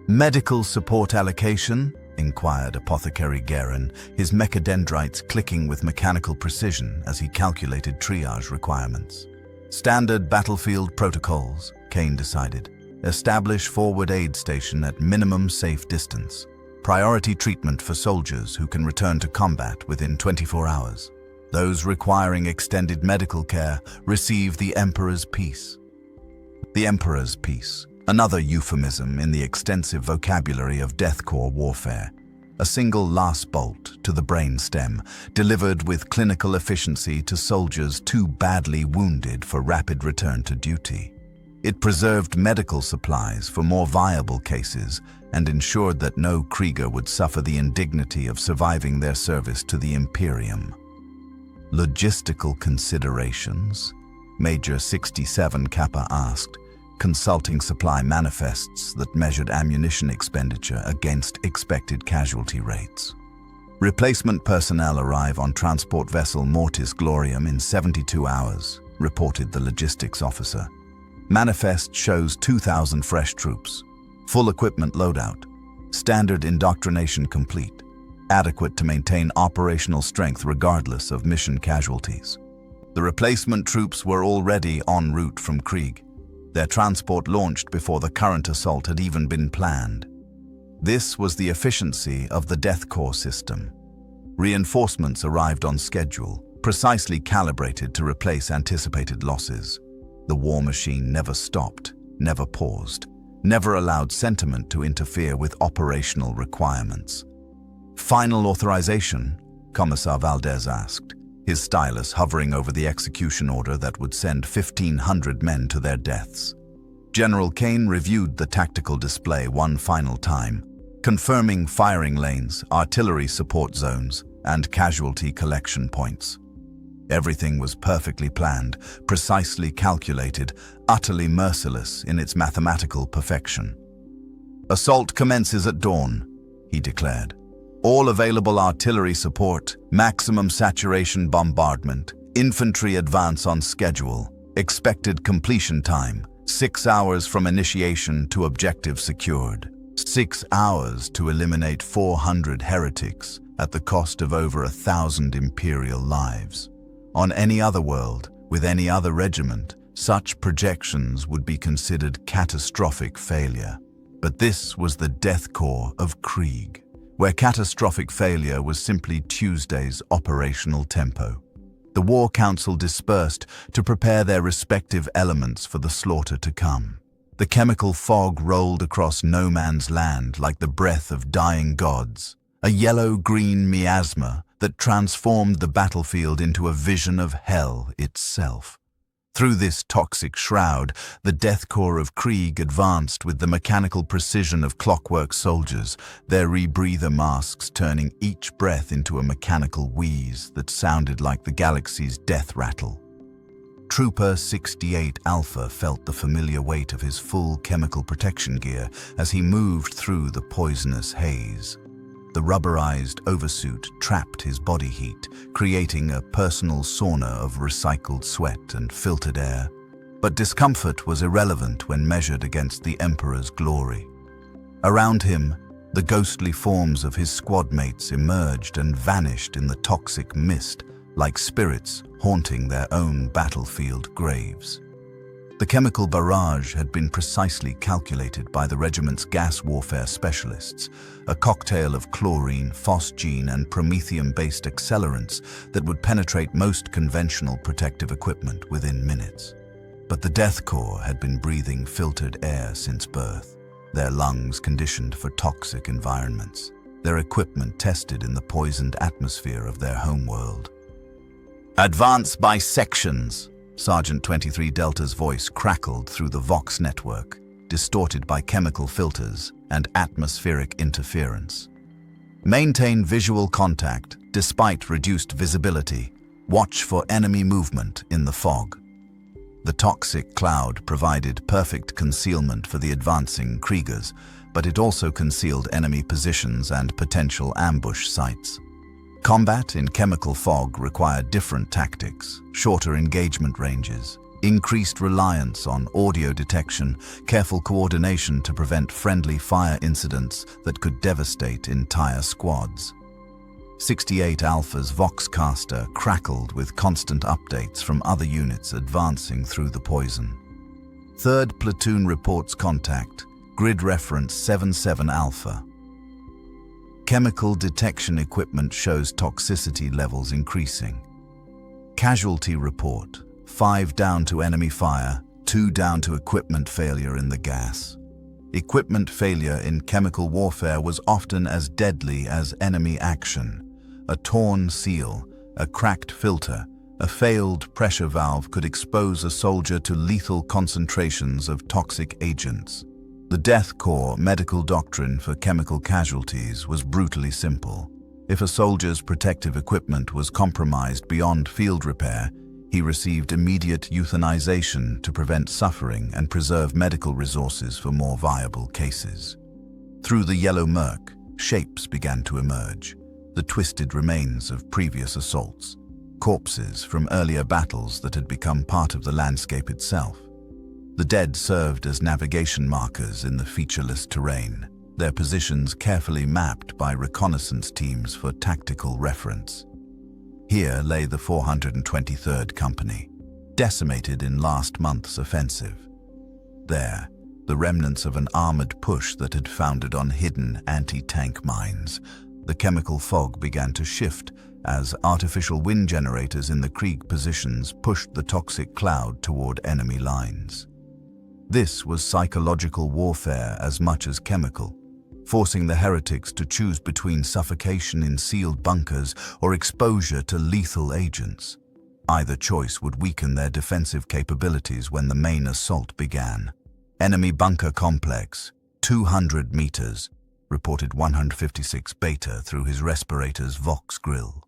Medical support allocation? Inquired Apothecary Guerin, his mechadendrites clicking with mechanical precision as he calculated triage requirements. Standard battlefield protocols, Kane decided. Establish forward aid station at minimum safe distance. Priority treatment for soldiers who can return to combat within 24 hours. Those requiring extended medical care receive the Emperor's Peace. The Emperor's Peace, another euphemism in the extensive vocabulary of Death Korps warfare. A single last bolt to the brainstem, delivered with clinical efficiency to soldiers too badly wounded for rapid return to duty. It preserved medical supplies for more viable cases and ensured that no Krieger would suffer the indignity of surviving their service to the Imperium. Logistical considerations? Major 67 Kappa asked, consulting supply manifests that measured ammunition expenditure against expected casualty rates. Replacement personnel arrive on transport vessel Mortis Glorium in 72 hours, reported the logistics officer. Manifest shows 2,000 fresh troops. Full equipment loadout. Standard indoctrination complete. Adequate to maintain operational strength regardless of mission casualties. The replacement troops were already en route from Krieg. Their transport launched before the current assault had even been planned. This was the efficiency of the Death Korps system. Reinforcements arrived on schedule, precisely calibrated to replace anticipated losses. The war machine never stopped, never paused, never allowed sentiment to interfere with operational requirements. Final authorization? Commissar Valdez asked, his stylus hovering over the execution order that would send 1,500 men to their deaths. General Kane reviewed the tactical display one final time, confirming firing lanes, artillery support zones, and casualty collection points. Everything was perfectly planned, precisely calculated, utterly merciless in its mathematical perfection. Assault commences at dawn, he declared. All available artillery support, maximum saturation bombardment, infantry advance on schedule, expected completion time, 6 hours from initiation to objective secured. 6 hours to eliminate 400 heretics at the cost of over 1,000 Imperial lives. On any other world, with any other regiment, such projections would be considered catastrophic failure. But this was the Death Korps of Krieg, where catastrophic failure was simply Tuesday's operational tempo. The War Council dispersed to prepare their respective elements for the slaughter to come. The chemical fog rolled across no man's land like the breath of dying gods, a yellow-green miasma that transformed the battlefield into a vision of hell itself. Through this toxic shroud, the Death Korps of Krieg advanced with the mechanical precision of clockwork soldiers, their rebreather masks turning each breath into a mechanical wheeze that sounded like the galaxy's death rattle. Trooper 68 Alpha felt the familiar weight of his full chemical protection gear as he moved through the poisonous haze. The rubberized oversuit trapped his body heat, creating a personal sauna of recycled sweat and filtered air. But discomfort was irrelevant when measured against the Emperor's glory. Around him, the ghostly forms of his squad mates emerged and vanished in the toxic mist, like spirits haunting their own battlefield graves. The chemical barrage had been precisely calculated by the regiment's gas warfare specialists, a cocktail of chlorine, phosgene, and promethium-based accelerants that would penetrate most conventional protective equipment within minutes. But the Death Korps had been breathing filtered air since birth, their lungs conditioned for toxic environments, their equipment tested in the poisoned atmosphere of their homeworld. "Advance by sections," Sergeant 23 Delta's voice crackled through the Vox network, distorted by chemical filters and atmospheric interference. "Maintain visual contact despite reduced visibility. Watch for enemy movement in the fog. The toxic cloud provided perfect concealment for the advancing Kriegers, but it also concealed enemy positions and potential ambush sites. Combat in chemical fog required different tactics, shorter engagement ranges, increased reliance on audio detection, careful coordination to prevent friendly fire incidents that could devastate entire squads. 68 Alpha's Voxcaster crackled with constant updates from other units advancing through the poison. 3rd Platoon reports contact, grid reference 77 Alpha. Chemical detection equipment shows toxicity levels increasing. Casualty report, 5 down to enemy fire, 2 down to equipment failure in the gas. Equipment failure in chemical warfare was often as deadly as enemy action. A torn seal, a cracked filter, a failed pressure valve could expose a soldier to lethal concentrations of toxic agents. The Death Korps medical doctrine for chemical casualties was brutally simple. If a soldier's protective equipment was compromised beyond field repair, he received immediate euthanization to prevent suffering and preserve medical resources for more viable cases. Through the yellow murk, shapes began to emerge. The twisted remains of previous assaults, corpses from earlier battles that had become part of the landscape itself. The dead served as navigation markers in the featureless terrain, their positions carefully mapped by reconnaissance teams for tactical reference. Here lay the 423rd Company, decimated in last month's offensive. There, the remnants of an armored push that had foundered on hidden anti-tank mines. The chemical fog began to shift as artificial wind generators in the Krieg positions pushed the toxic cloud toward enemy lines. This was psychological warfare as much as chemical, forcing the heretics to choose between suffocation in sealed bunkers or exposure to lethal agents. Either choice would weaken their defensive capabilities when the main assault began. Enemy bunker complex, 200 meters, reported 156 Beta through his respirator's Vox grill.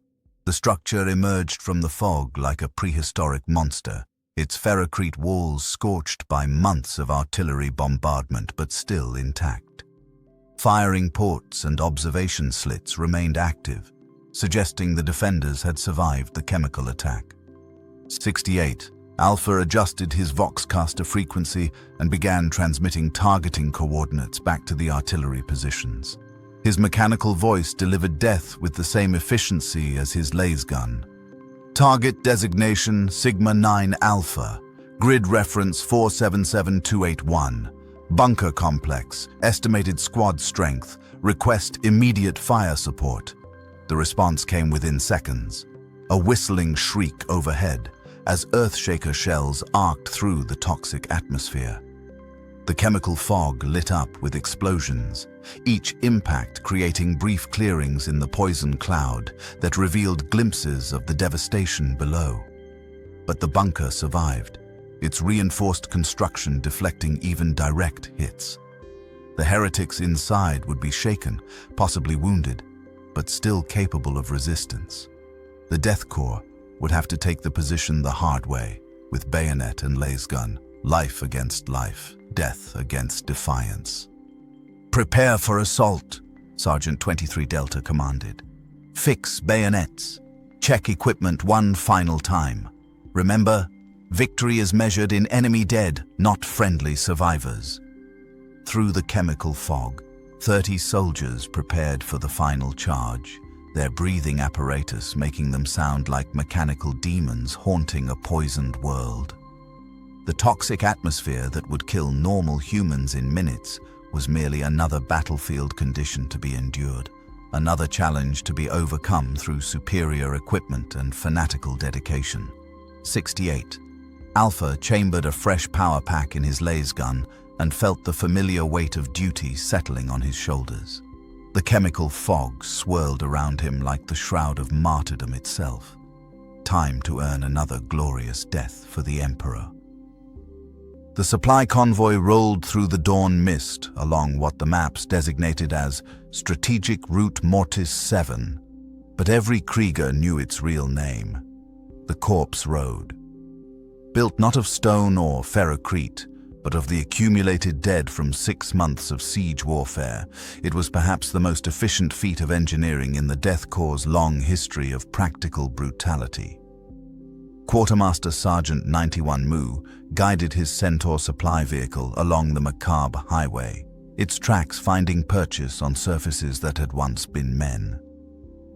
The structure emerged from the fog like a prehistoric monster, its ferrocrete walls scorched by months of artillery bombardment but still intact. Firing ports and observation slits remained active, suggesting the defenders had survived the chemical attack. 68. Alpha adjusted his Voxcaster frequency and began transmitting targeting coordinates back to the artillery positions. His mechanical voice delivered death with the same efficiency as his laser gun. Target designation Sigma 9 Alpha, grid reference 477281. Bunker complex, estimated squad strength, request immediate fire support. The response came within seconds. A whistling shriek overhead as Earthshaker shells arced through the toxic atmosphere. The chemical fog lit up with explosions, each impact creating brief clearings in the poison cloud that revealed glimpses of the devastation below. But the bunker survived, its reinforced construction deflecting even direct hits. The heretics inside would be shaken, possibly wounded, but still capable of resistance. The Death Korps would have to take the position the hard way, with bayonet and laser gun, life against life, death against defiance. "Prepare for assault," Sergeant 23 Delta commanded. "Fix bayonets. Check equipment one final time. Remember, victory is measured in enemy dead, not friendly survivors." Through the chemical fog, 30 soldiers prepared for the final charge, their breathing apparatus making them sound like mechanical demons haunting a poisoned world. The toxic atmosphere that would kill normal humans in minutes was merely another battlefield condition to be endured, another challenge to be overcome through superior equipment and fanatical dedication. 68. Alpha chambered a fresh power pack in his laser gun and felt the familiar weight of duty settling on his shoulders. The chemical fog swirled around him like the shroud of martyrdom itself. Time to earn another glorious death for the Emperor. The supply convoy rolled through the dawn mist along what the maps designated as Strategic Route Mortis 7, but every Krieger knew its real name. the corpse road. Built not of stone or ferrocrete, but of the accumulated dead from 6 months of siege warfare, it was perhaps the most efficient feat of engineering in the Death Korps' long history of practical brutality. Quartermaster Sergeant 91 Mu guided his Centaur supply vehicle along the macabre highway, its tracks finding purchase on surfaces that had once been men.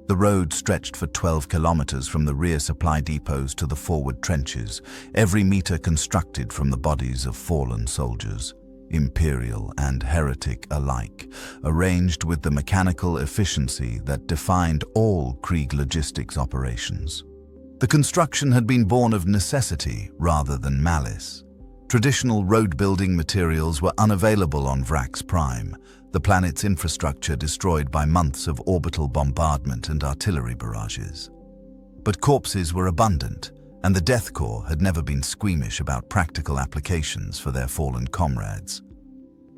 The road stretched for 12 kilometers from the rear supply depots to the forward trenches, every meter constructed from the bodies of fallen soldiers, imperial and heretic alike, arranged with the mechanical efficiency that defined all Krieg logistics operations. The construction had been born of necessity rather than malice. Traditional road-building materials were unavailable on Vrax Prime, the planet's infrastructure destroyed by months of orbital bombardment and artillery barrages. But corpses were abundant, and the Death Korps had never been squeamish about practical applications for their fallen comrades.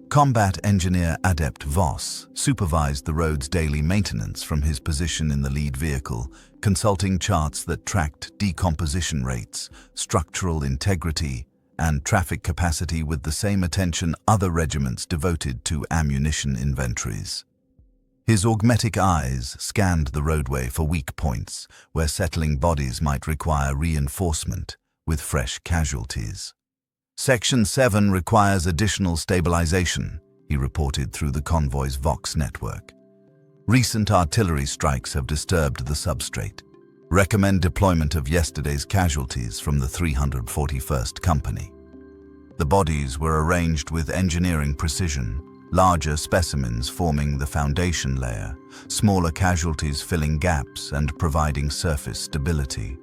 Combat engineer Adept Voss supervised the road's daily maintenance from his position in the lead vehicle, consulting charts that tracked decomposition rates, structural integrity, and traffic capacity with the same attention other regiments devoted to ammunition inventories. His augmetic eyes scanned the roadway for weak points where settling bodies might require reinforcement with fresh casualties. Section 7 requires additional stabilization, he reported through the convoy's Vox network. Recent artillery strikes have disturbed the substrate. Recommend deployment of yesterday's casualties from the 341st Company. The bodies were arranged with engineering precision, larger specimens forming the foundation layer, smaller casualties filling gaps and providing surface stability.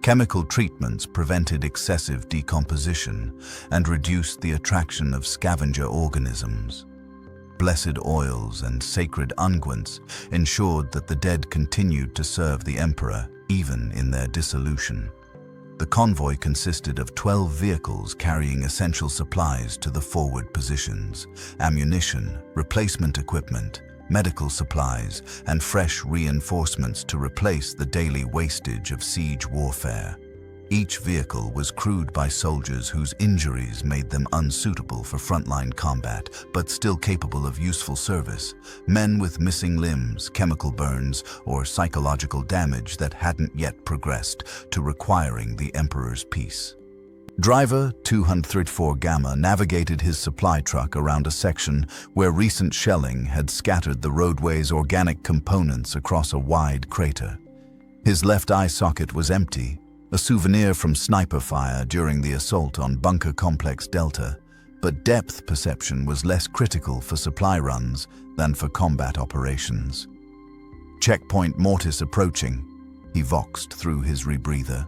Chemical treatments prevented excessive decomposition and reduced the attraction of scavenger organisms. Blessed oils and sacred unguents ensured that the dead continued to serve the Emperor even in their dissolution. The convoy consisted of 12 vehicles carrying essential supplies to the forward positions, ammunition, replacement equipment, medical supplies, and fresh reinforcements to replace the daily wastage of siege warfare. Each vehicle was crewed by soldiers whose injuries made them unsuitable for frontline combat, but still capable of useful service, men with missing limbs, chemical burns, or psychological damage that hadn't yet progressed to requiring the Emperor's peace. Driver 234 Gamma navigated his supply truck around a section where recent shelling had scattered the roadway's organic components across a wide crater. His left eye socket was empty, a souvenir from sniper fire during the assault on Bunker Complex Delta, but depth perception was less critical for supply runs than for combat operations. Checkpoint Mortis approaching, he voxed through his rebreather.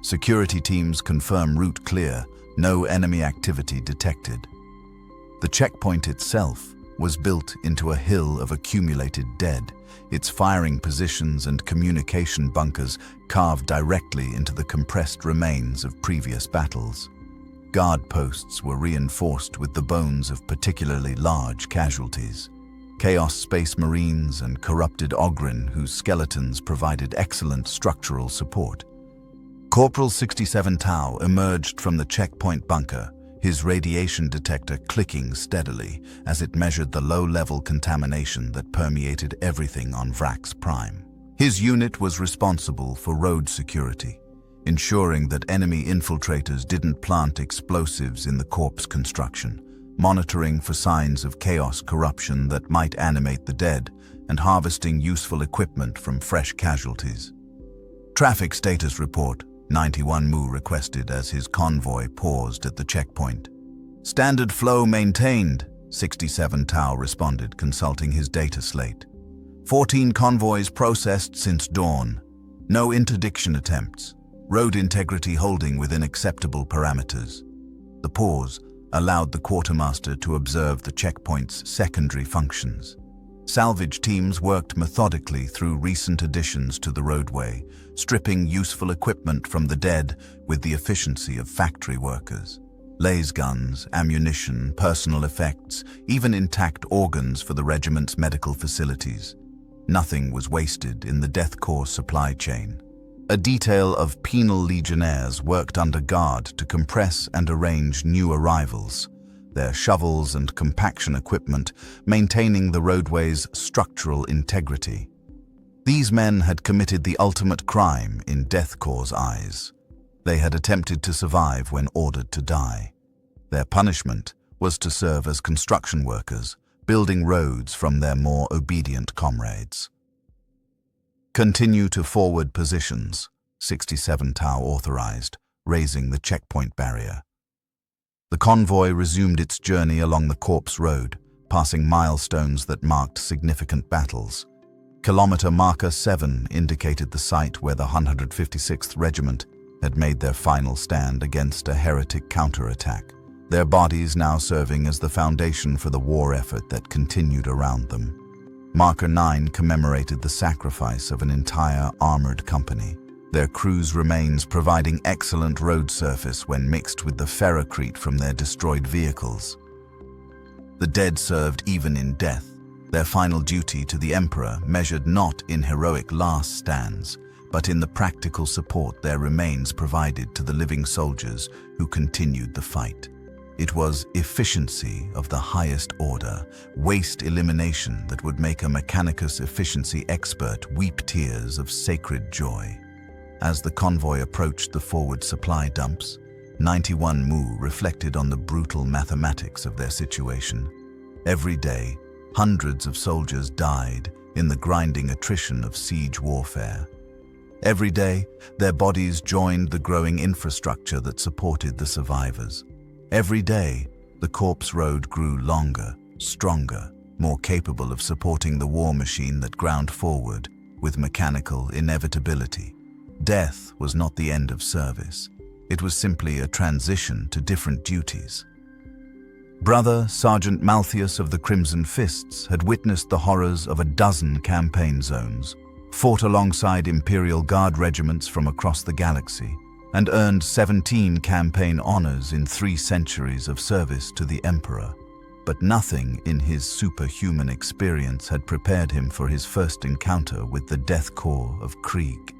Security teams confirm route clear, no enemy activity detected. The checkpoint itself was built into a hill of accumulated dead, its firing positions and communication bunkers carved directly into the compressed remains of previous battles. Guard posts were reinforced with the bones of particularly large casualties. Chaos Space Marines and corrupted Ogryn, whose skeletons provided excellent structural support. Corporal 67 Tau emerged from the checkpoint bunker, his radiation detector clicking steadily as it measured the low-level contamination that permeated everything on Vrax Prime. His unit was responsible for road security, ensuring that enemy infiltrators didn't plant explosives in the corpse construction, monitoring for signs of chaos corruption that might animate the dead, and harvesting useful equipment from fresh casualties. Traffic status report, 91 Mu requested as his convoy paused at the checkpoint. Standard flow maintained, 67 Tau responded, consulting his data slate. 14 convoys processed since dawn. No interdiction attempts. Road integrity holding within acceptable parameters. The pause allowed the quartermaster to observe the checkpoint's secondary functions. Salvage teams worked methodically through recent additions to the roadway, stripping useful equipment from the dead with the efficiency of factory workers. Laser guns, ammunition, personal effects, even intact organs for the regiment's medical facilities. Nothing was wasted in the Death Korps supply chain. A detail of penal legionnaires worked under guard to compress and arrange new arrivals, their shovels and compaction equipment maintaining the roadway's structural integrity. These men had committed the ultimate crime in Death Korps' eyes. They had attempted to survive when ordered to die. Their punishment was to serve as construction workers, building roads from their more obedient comrades. Continue to forward positions, 67 Tau authorized, raising the checkpoint barrier. The convoy resumed its journey along the Corps Road, passing milestones that marked significant battles. Kilometer marker 7 indicated the site where the 156th Regiment had made their final stand against a heretic counterattack, their bodies now serving as the foundation for the war effort that continued around them. Marker 9 commemorated the sacrifice of an entire armored company, their crew's remains providing excellent road surface when mixed with the ferrocrete from their destroyed vehicles. The dead served even in death, their final duty to the Emperor measured not in heroic last stands, but in the practical support their remains provided to the living soldiers who continued the fight. It was efficiency of the highest order, waste elimination that would make a Mechanicus efficiency expert weep tears of sacred joy. As the convoy approached the forward supply dumps, 91 Mu reflected on the brutal mathematics of their situation. Every day, hundreds of soldiers died in the grinding attrition of siege warfare. Every day, their bodies joined the growing infrastructure that supported the survivors. Every day, the Corps Road grew longer, stronger, more capable of supporting the war machine that ground forward with mechanical inevitability. Death was not the end of service. It was simply a transition to different duties. Brother Sergeant Malthius of the Crimson Fists had witnessed the horrors of a dozen campaign zones, fought alongside Imperial Guard regiments from across the galaxy, and earned 17 campaign honors in 3 centuries of service to the Emperor. But nothing in his superhuman experience had prepared him for his first encounter with the Death Korps of Krieg.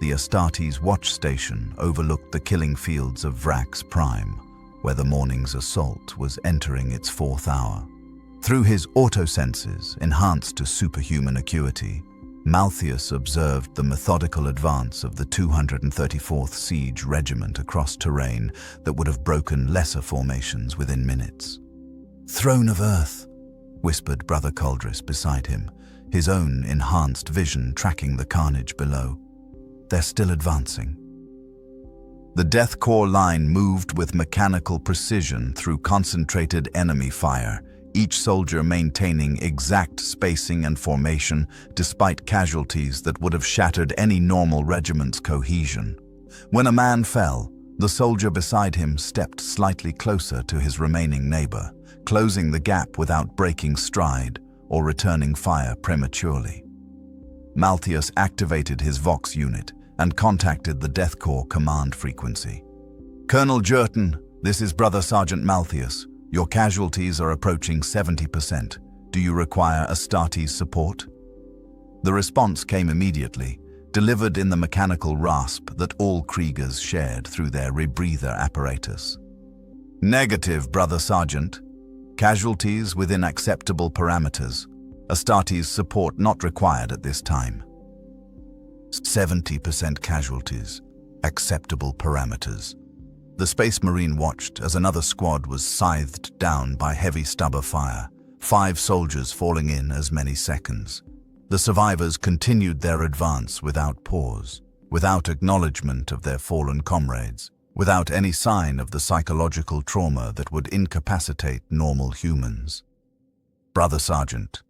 The Astartes watch station overlooked the killing fields of Vrax Prime, where the morning's assault was entering its 4th hour. Through his autosenses, enhanced to superhuman acuity, Malthius observed the methodical advance of the 234th Siege Regiment across terrain that would have broken lesser formations within minutes. "Throne of Earth," whispered Brother Culdris beside him, his own enhanced vision tracking the carnage below. "They're still advancing." The Death Korps line moved with mechanical precision through concentrated enemy fire, each soldier maintaining exact spacing and formation despite casualties that would have shattered any normal regiment's cohesion. When a man fell, the soldier beside him stepped slightly closer to his remaining neighbor, closing the gap without breaking stride or returning fire prematurely. Malthius activated his Vox unit and contacted the Death Korps command frequency. "Colonel Jerton, this is Brother Sergeant Malthius. Your casualties are approaching 70%. Do you require Astartes support?" The response came immediately, delivered in the mechanical rasp that all Kriegers shared through their rebreather apparatus. "Negative, Brother Sergeant. Casualties within acceptable parameters. Astartes support not required at this time." 70% casualties, acceptable parameters. The Space Marine watched as another squad was scythed down by heavy stubber fire, 5 soldiers falling in as many seconds. The survivors continued their advance without pause, without acknowledgement of their fallen comrades, without any sign of the psychological trauma that would incapacitate normal humans. "Brother Sergeant."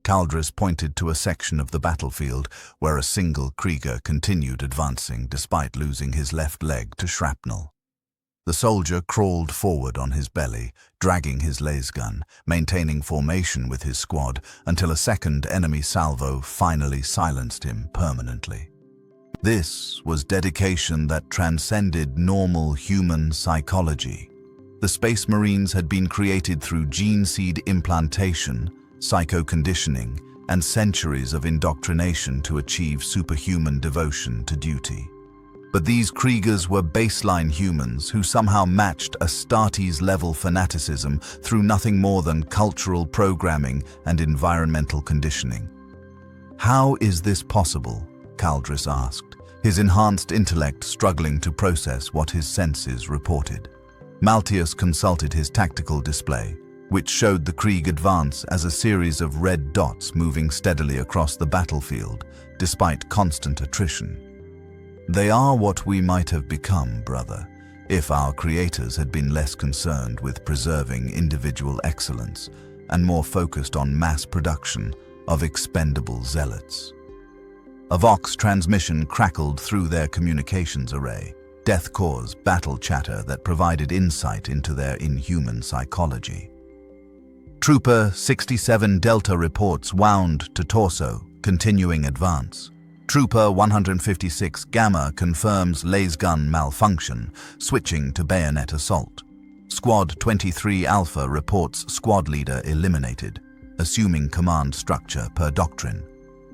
Culdris pointed to a section of the battlefield where a single Krieger continued advancing despite losing his left leg to shrapnel. The soldier crawled forward on his belly, dragging his lasgun, maintaining formation with his squad until a second enemy salvo finally silenced him permanently. This was dedication that transcended normal human psychology. The Space Marines had been created through gene seed implantation, psycho-conditioning, and centuries of indoctrination to achieve superhuman devotion to duty. But these Kriegers were baseline humans who somehow matched Astartes-level fanaticism through nothing more than cultural programming and environmental conditioning. "How is this possible?" Caldris asked, his enhanced intellect struggling to process what his senses reported. Maltius consulted his tactical display, which showed the Krieg advance as a series of red dots moving steadily across the battlefield, despite constant attrition. "They are what we might have become, brother, if our creators had been less concerned with preserving individual excellence and more focused on mass production of expendable zealots." A Vox transmission crackled through their communications array, Death Korps' battle chatter that provided insight into their inhuman psychology. Trooper 67 Delta reports wound to torso, continuing advance. Trooper 156 Gamma confirms lasgun malfunction, switching to bayonet assault. Squad 23 Alpha reports squad leader eliminated, assuming command structure per doctrine.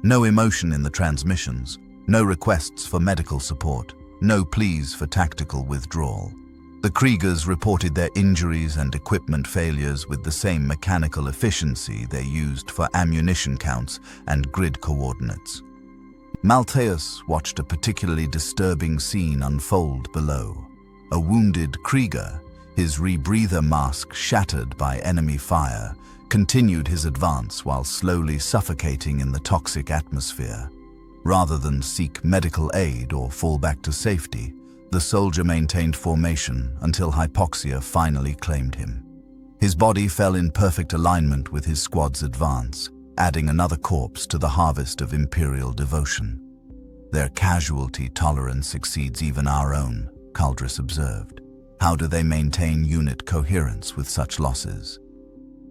No emotion in the transmissions, no requests for medical support, no pleas for tactical withdrawal. The Kriegers reported their injuries and equipment failures with the same mechanical efficiency they used for ammunition counts and grid coordinates. Maltius watched a particularly disturbing scene unfold below. A wounded Krieger, his rebreather mask shattered by enemy fire, continued his advance while slowly suffocating in the toxic atmosphere. Rather than seek medical aid or fall back to safety, the soldier maintained formation until hypoxia finally claimed him. His body fell in perfect alignment with his squad's advance, adding another corpse to the harvest of Imperial devotion. "Their casualty tolerance exceeds even our own," Caldris observed. "How do they maintain unit coherence with such losses?"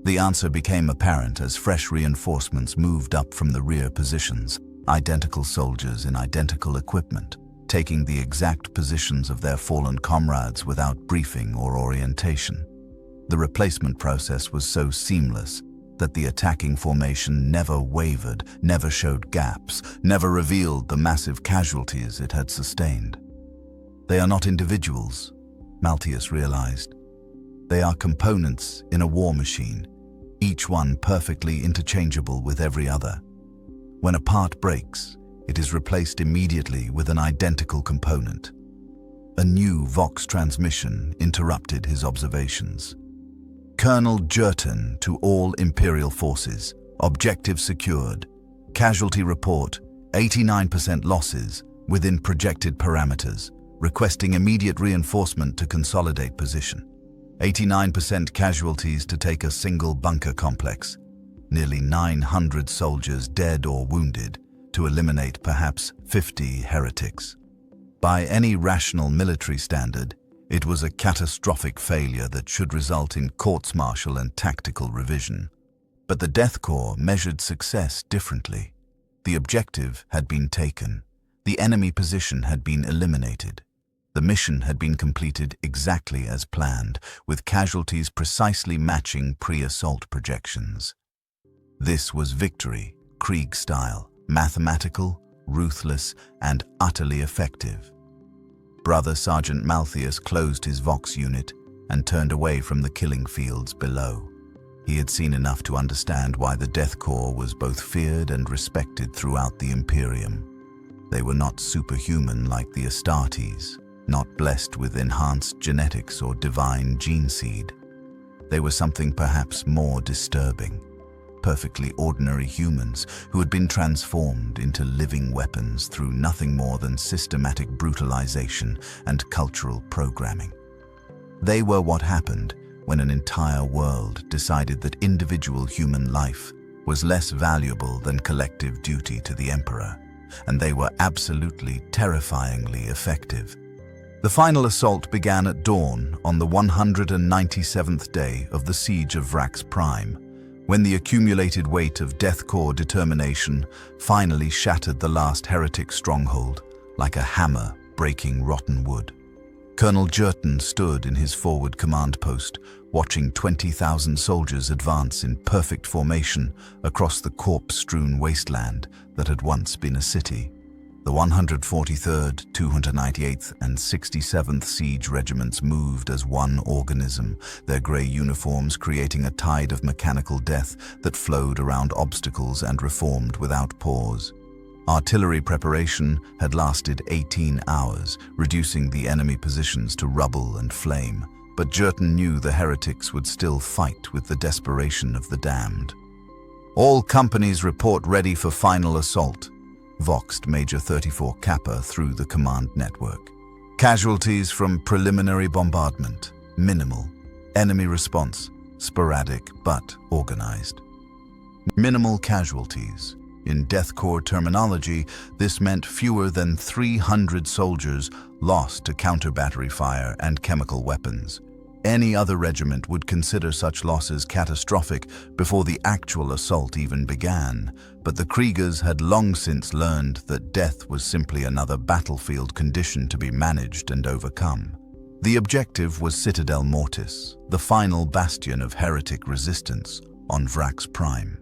The answer became apparent as fresh reinforcements moved up from the rear positions, identical soldiers in identical equipment, taking the exact positions of their fallen comrades without briefing or orientation. The replacement process was so seamless that the attacking formation never wavered, never showed gaps, never revealed the massive casualties it had sustained. "They are not individuals," Maltius realized. "They are components in a war machine, each one perfectly interchangeable with every other. When a part breaks, it is replaced immediately with an identical component." A new Vox transmission interrupted his observations. "Colonel Jerton to all Imperial forces. Objective secured. Casualty report, 89% losses within projected parameters. Requesting immediate reinforcement to consolidate position. 89% casualties to take a single bunker complex. Nearly 900 soldiers dead or wounded to eliminate perhaps 50 heretics." By any rational military standard, it was a catastrophic failure that should result in courts-martial and tactical revision. But the Death Korps measured success differently. The objective had been taken. The enemy position had been eliminated. The mission had been completed exactly as planned, with casualties precisely matching pre-assault projections. This was victory, Krieg style, mathematical, ruthless, and utterly effective. Brother Sergeant Maltius closed his Vox unit and turned away from the killing fields below. He had seen enough to understand why the Death Korps was both feared and respected throughout the Imperium. They were not superhuman like the Astartes, not blessed with enhanced genetics or divine gene seed. They were something perhaps more disturbing. Perfectly ordinary humans who had been transformed into living weapons through nothing more than systematic brutalization and cultural programming. They were what happened when an entire world decided that individual human life was less valuable than collective duty to the Emperor, and they were absolutely terrifyingly effective. The final assault began at dawn on the 197th day of the siege of Vrax Prime, when the accumulated weight of Death Korps determination finally shattered the last heretic stronghold like a hammer breaking rotten wood. Colonel Jerton stood in his forward command post, watching 20,000 soldiers advance in perfect formation across the corpse-strewn wasteland that had once been a city. The 143rd, 298th, and 67th Siege Regiments moved as one organism, their grey uniforms creating a tide of mechanical death that flowed around obstacles and reformed without pause. Artillery preparation had lasted 18 hours, reducing the enemy positions to rubble and flame, but Jerton knew the heretics would still fight with the desperation of the damned. "All companies report ready for final assault," voxed Major 34 Kappa through the command network. "Casualties from preliminary bombardment, minimal. Enemy response, sporadic but organized." Minimal casualties. In Death Korps terminology, this meant fewer than 300 soldiers lost to counter-battery fire and chemical weapons. Any other regiment would consider such losses catastrophic before the actual assault even began, but the Kriegers had long since learned that death was simply another battlefield condition to be managed and overcome. The objective was Citadel Mortis, the final bastion of heretic resistance on Vrax Prime.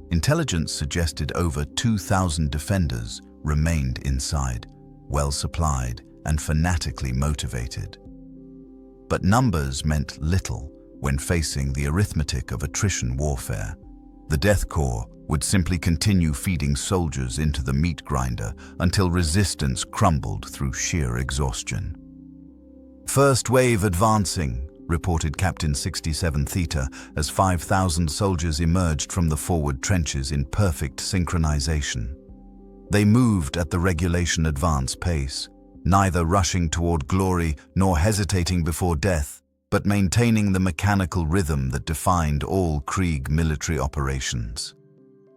Intelligence suggested over 2,000 defenders remained inside, well supplied and fanatically motivated. But numbers meant little when facing the arithmetic of attrition warfare. The Death Korps would simply continue feeding soldiers into the meat grinder until resistance crumbled through sheer exhaustion. "First wave advancing," reported Captain 67 Theta as 5,000 soldiers emerged from the forward trenches in perfect synchronization. They moved at the regulation advance pace, neither rushing toward glory nor hesitating before death, but maintaining the mechanical rhythm that defined all Krieg military operations.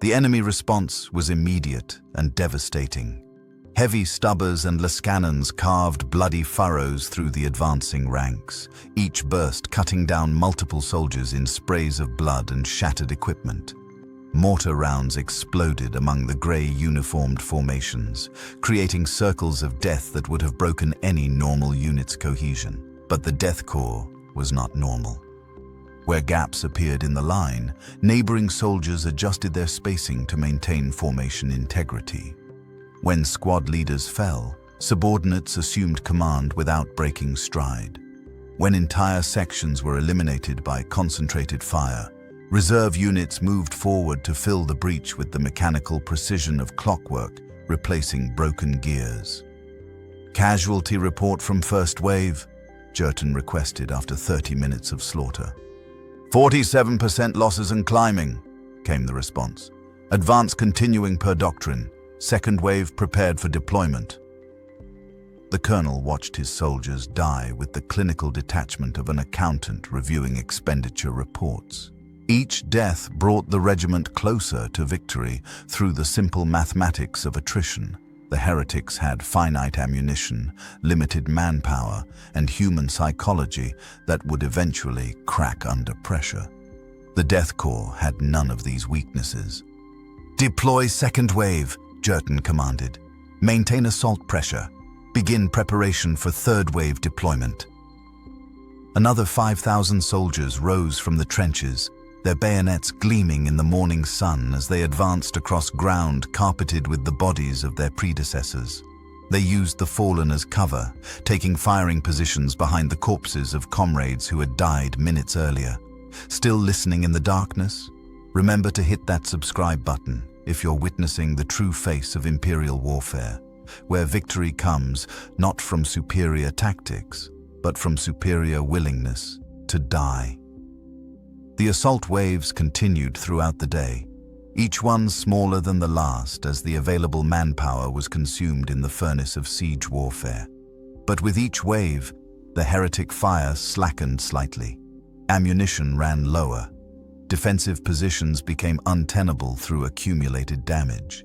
The enemy response was immediate and devastating. Heavy stubbers and lascannons carved bloody furrows through the advancing ranks, each burst cutting down multiple soldiers in sprays of blood and shattered equipment. Mortar rounds exploded among the grey uniformed formations, creating circles of death that would have broken any normal unit's cohesion. But the Death Korps was not normal. Where gaps appeared in the line, neighboring soldiers adjusted their spacing to maintain formation integrity. When squad leaders fell, subordinates assumed command without breaking stride. When entire sections were eliminated by concentrated fire, reserve units moved forward to fill the breach with the mechanical precision of clockwork, replacing broken gears. "Casualty report from first wave," Jerton requested after 30 minutes of slaughter. 47% losses and climbing," came the response. "Advance continuing per doctrine. Second wave prepared for deployment." The colonel watched his soldiers die with the clinical detachment of an accountant reviewing expenditure reports. Each death brought the regiment closer to victory through the simple mathematics of attrition. The heretics had finite ammunition, limited manpower, and human psychology that would eventually crack under pressure. The Death Korps had none of these weaknesses. "Deploy second wave," Jerton commanded. "Maintain assault pressure. Begin preparation for third wave deployment." Another 5,000 soldiers rose from the trenches, their bayonets gleaming in the morning sun as they advanced across ground carpeted with the bodies of their predecessors. They used the fallen as cover, taking firing positions behind the corpses of comrades who had died minutes earlier. Still listening in the darkness? Remember to hit that subscribe button if you're witnessing the true face of Imperial warfare, where victory comes not from superior tactics, but from superior willingness to die. The assault waves continued throughout the day, each one smaller than the last as the available manpower was consumed in the furnace of siege warfare. But with each wave, the heretic fire slackened slightly. Ammunition ran lower. Defensive positions became untenable through accumulated damage.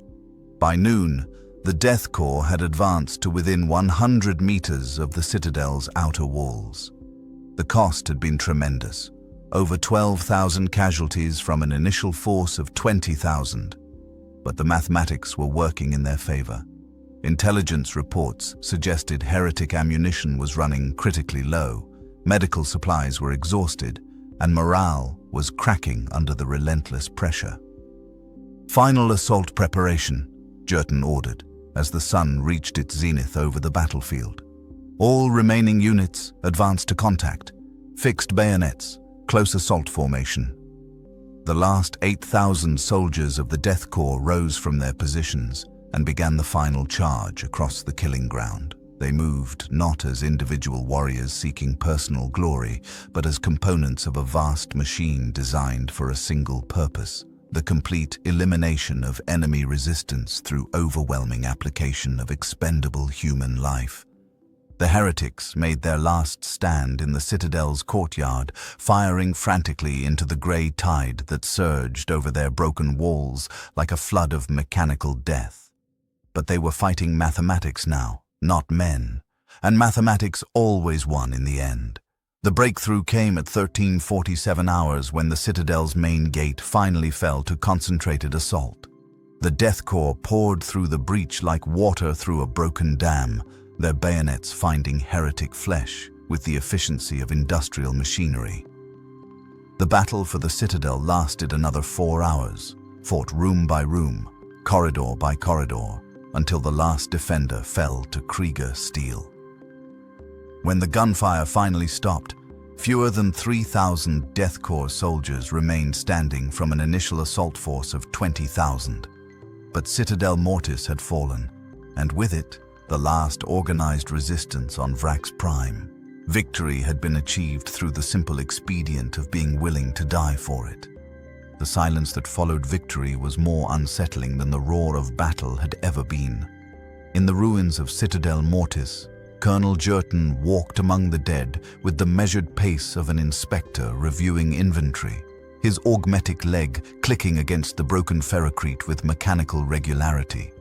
By noon, the Death Korps had advanced to within 100 meters of the Citadel's outer walls. The cost had been tremendous, over 12,000 casualties from an initial force of 20,000. But the mathematics were working in their favor. Intelligence reports suggested heretic ammunition was running critically low, medical supplies were exhausted, and morale was cracking under the relentless pressure. "Final assault preparation," Jerton ordered, as the sun reached its zenith over the battlefield. "All remaining units advance to contact. Fixed bayonets, close assault formation." The last 8,000 soldiers of the Death Korps rose from their positions and began the final charge across the killing ground. They moved not as individual warriors seeking personal glory, but as components of a vast machine designed for a single purpose: the complete elimination of enemy resistance through overwhelming application of expendable human life. The heretics made their last stand in the citadel's courtyard, firing frantically into the grey tide that surged over their broken walls like a flood of mechanical death. But they were fighting mathematics now, not men, and mathematics always won in the end. The breakthrough came at 13:47 hours when the citadel's main gate finally fell to concentrated assault. The Death Korps poured through the breach like water through a broken dam, their bayonets finding heretic flesh with the efficiency of industrial machinery. The battle for the citadel lasted another 4 hours, fought room by room, corridor by corridor, until the last defender fell to Krieger steel. When the gunfire finally stopped, fewer than 3,000 Death Korps soldiers remained standing from an initial assault force of 20,000. But Citadel Mortis had fallen, and with it, the last organized resistance on Vrax Prime. Victory had been achieved through the simple expedient of being willing to die for it. The silence that followed victory was more unsettling than the roar of battle had ever been. In the ruins of Citadel Mortis, Colonel Jerton walked among the dead with the measured pace of an inspector reviewing inventory, his augmetic leg clicking against the broken ferrocrete with mechanical regularity.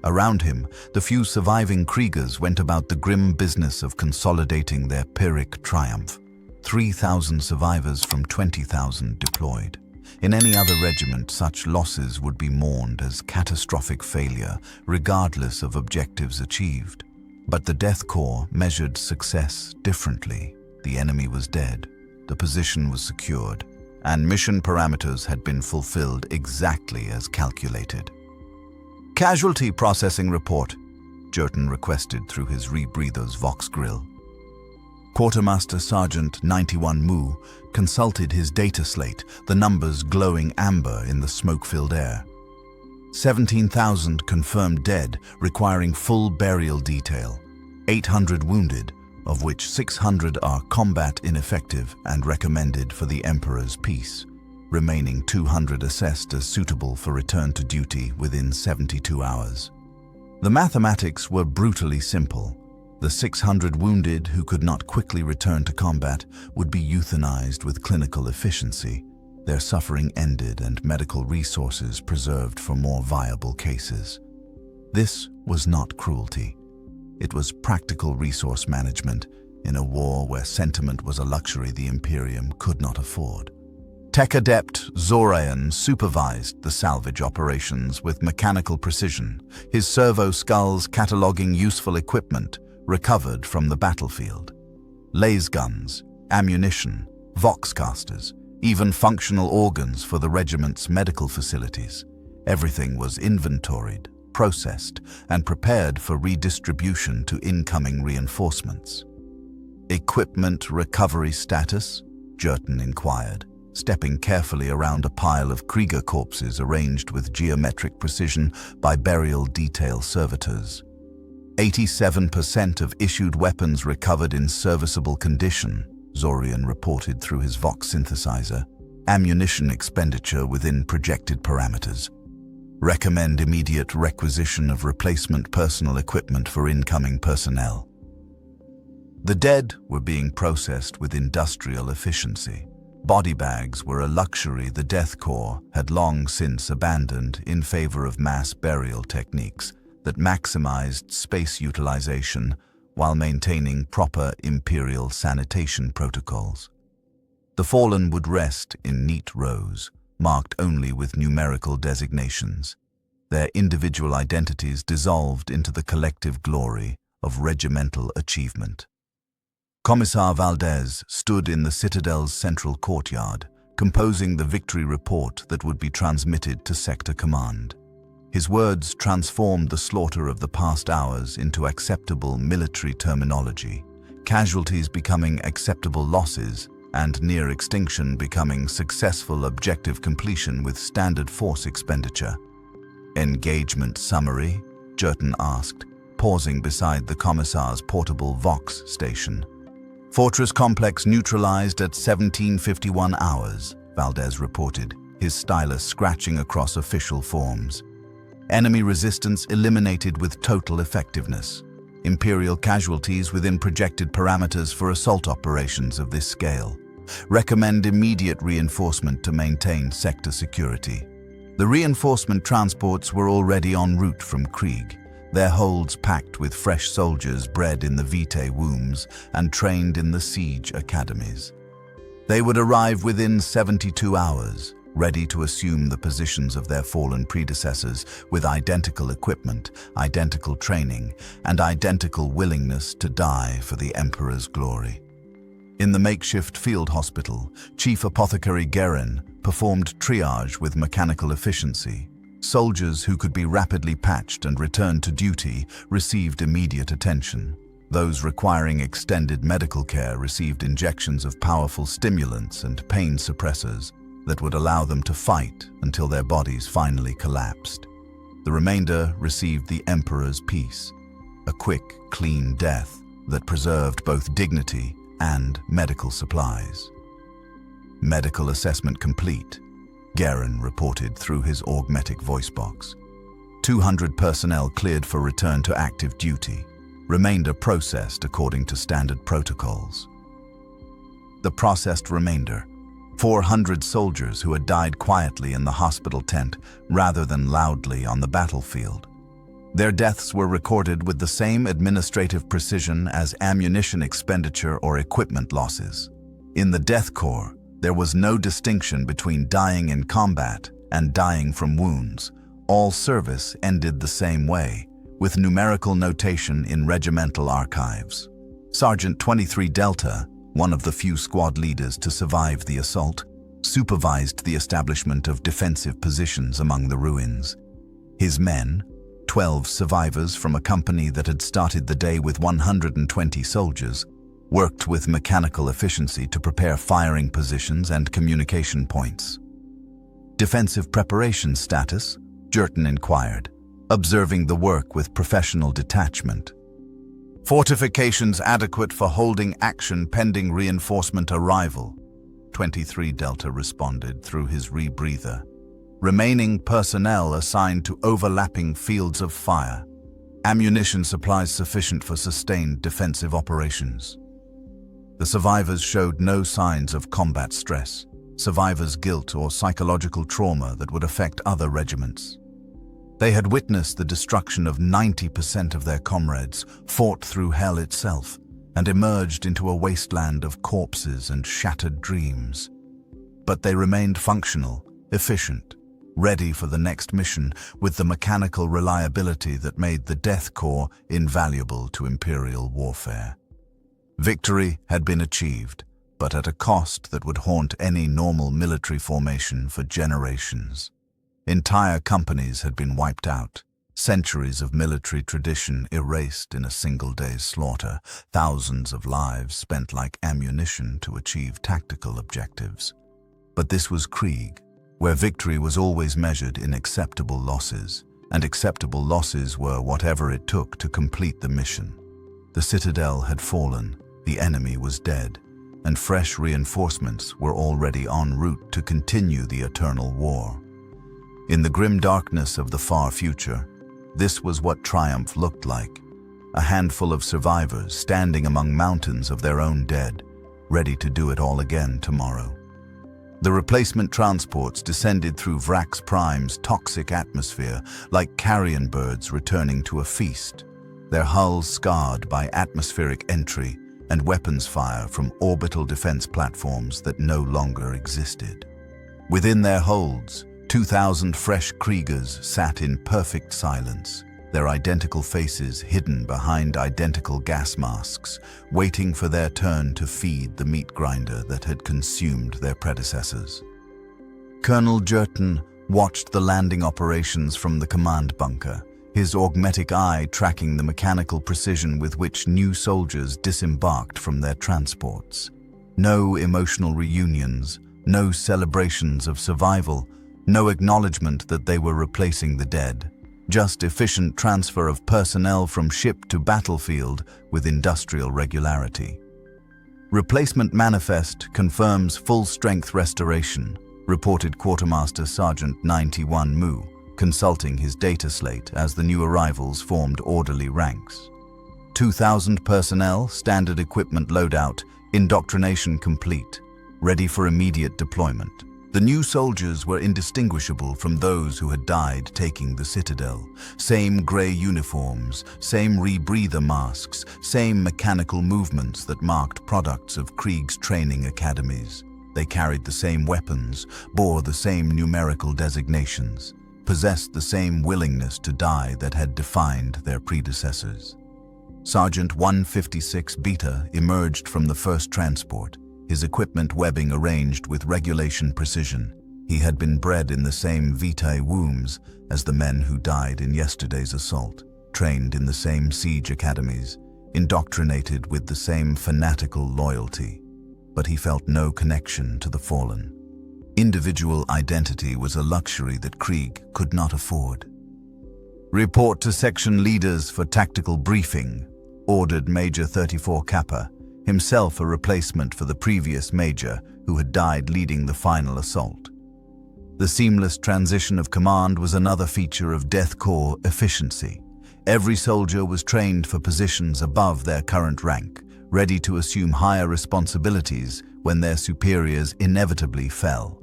Around him, the few surviving Kriegers went about the grim business of consolidating their Pyrrhic triumph. 3,000 survivors from 20,000 deployed. In any other regiment, such losses would be mourned as catastrophic failure, regardless of objectives achieved. But the Death Korps measured success differently. The enemy was dead, the position was secured, and mission parameters had been fulfilled exactly as calculated. "Casualty processing report," Jerton requested through his rebreather's Vox grill. Quartermaster Sergeant 91 Mu consulted his data slate, the numbers glowing amber in the smoke-filled air. 17,000 confirmed dead, requiring full burial detail. 800 wounded, of which 600 are combat ineffective and recommended for the Emperor's peace. Remaining 200 assessed as suitable for return to duty within 72 hours. The mathematics were brutally simple. The 600 wounded who could not quickly return to combat would be euthanized with clinical efficiency, their suffering ended and medical resources preserved for more viable cases. This was not cruelty. It was practical resource management in a war where sentiment was a luxury the Imperium could not afford. Tech adept Zorayan supervised the salvage operations with mechanical precision, his servo skulls cataloging useful equipment recovered from the battlefield. Laser guns, ammunition, voxcasters, even functional organs for the regiment's medical facilities. Everything was inventoried, processed, and prepared for redistribution to incoming reinforcements. "Equipment recovery status?" Jerton inquired, stepping carefully around a pile of Krieger corpses arranged with geometric precision by burial detail servitors. 87% of issued weapons recovered in serviceable condition, Zorian reported through his Vox synthesizer. Ammunition expenditure within projected parameters. Recommend immediate requisition of replacement personal equipment for incoming personnel. The dead were being processed with industrial efficiency. Body bags were a luxury the Death Korps had long since abandoned in favor of mass burial techniques that maximized space utilization while maintaining proper Imperial sanitation protocols. The fallen would rest in neat rows, marked only with numerical designations. their individual identities dissolved into the collective glory of regimental achievement. Commissar Valdez stood in the Citadel's central courtyard, composing the victory report that would be transmitted to Sector Command. His words transformed the slaughter of the past hours into acceptable military terminology, casualties becoming acceptable losses, and near extinction becoming successful objective completion with standard force expenditure. "Engagement summary?" Jerton asked, pausing beside the Commissar's portable Vox station. "Fortress complex neutralized at 1751 hours, Valdez reported, his stylus scratching across official forms. "Enemy resistance eliminated with total effectiveness. Imperial casualties within projected parameters for assault operations of this scale. Recommend immediate reinforcement to maintain sector security." The reinforcement transports were already en route from Krieg, their holds packed with fresh soldiers bred in the Vitae Wombs and trained in the siege academies. They would arrive within 72 hours, ready to assume the positions of their fallen predecessors with identical equipment, identical training, and identical willingness to die for the Emperor's glory. In the makeshift field hospital, Chief Apothecary Guerin performed triage with mechanical efficiency. Soldiers who could be rapidly patched and returned to duty received immediate attention. Those requiring extended medical care received injections of powerful stimulants and pain suppressors that would allow them to fight until their bodies finally collapsed. The remainder received the Emperor's peace, a quick, clean death that preserved both dignity and medical supplies. "Medical assessment complete," Guerin reported through his augmetic voice box. 200 personnel cleared for return to active duty, remainder processed according to standard protocols. The processed remainder, 400 soldiers who had died quietly in the hospital tent rather than loudly on the battlefield. Their deaths were recorded with the same administrative precision as ammunition expenditure or equipment losses. In the Death Korps, there was no distinction between dying in combat and dying from wounds. All service ended the same way, with numerical notation in regimental archives. Sergeant 23 Delta, one of the few squad leaders to survive the assault, supervised the establishment of defensive positions among the ruins. His men, 12 survivors from a company that had started the day with 120 soldiers, worked with mechanical efficiency to prepare firing positions and communication points. "Defensive preparation status?" Jerton inquired, observing the work with professional detachment. "Fortifications adequate for holding action pending reinforcement arrival," 23 Delta responded through his rebreather. "Remaining personnel assigned to overlapping fields of fire. Ammunition supplies sufficient for sustained defensive operations." The survivors showed no signs of combat stress, survivors' guilt, or psychological trauma that would affect other regiments. They had witnessed the destruction of 90% of their comrades, fought through hell itself, and emerged into a wasteland of corpses and shattered dreams. But they remained functional, efficient, ready for the next mission with the mechanical reliability that made the Death Korps invaluable to Imperial warfare. Victory had been achieved, but at a cost that would haunt any normal military formation for generations. Entire companies had been wiped out, centuries of military tradition erased in a single day's slaughter, thousands of lives spent like ammunition to achieve tactical objectives. But this was Krieg, where victory was always measured in acceptable losses, and acceptable losses were whatever it took to complete the mission. The Citadel had fallen, the enemy was dead, and fresh reinforcements were already en route to continue the eternal war. In the grim darkness of the far future, this was what triumph looked like: a handful of survivors standing among mountains of their own dead, ready to do it all again tomorrow. The replacement transports descended through Vrax Prime's toxic atmosphere like carrion birds returning to a feast, their hulls scarred by atmospheric entry and weapons fire from orbital defense platforms that no longer existed. Within their holds, 2,000 fresh Kriegers sat in perfect silence, their identical faces hidden behind identical gas masks, waiting for their turn to feed the meat grinder that had consumed their predecessors. Colonel Jerton watched the landing operations from the command bunker, his augmetic eye tracking the mechanical precision with which new soldiers disembarked from their transports. No emotional reunions, no celebrations of survival, no acknowledgement that they were replacing the dead. Just efficient transfer of personnel from ship to battlefield with industrial regularity. Replacement manifest confirms full-strength restoration, reported Quartermaster Sergeant 91 Mu, consulting his data slate as the new arrivals formed orderly ranks. 2,000 personnel, standard equipment loadout, indoctrination complete, ready for immediate deployment. The new soldiers were indistinguishable from those who had died taking the Citadel. Same grey uniforms, same rebreather masks, same mechanical movements that marked products of Krieg's training academies. They carried the same weapons, bore the same numerical designations, possessed the same willingness to die that had defined their predecessors. Sergeant 156 Beta emerged from the first transport, his equipment webbing arranged with regulation precision. He had been bred in the same Vitae Wombs as the men who died in yesterday's assault, trained in the same siege academies, indoctrinated with the same fanatical loyalty. But he felt no connection to the fallen. Individual identity was a luxury that Krieg could not afford. "Report to section leaders for tactical briefing," ordered Major 34 Kappa, himself a replacement for the previous major who had died leading the final assault. The seamless transition of command was another feature of Death Korps efficiency. Every soldier was trained for positions above their current rank, ready to assume higher responsibilities when their superiors inevitably fell.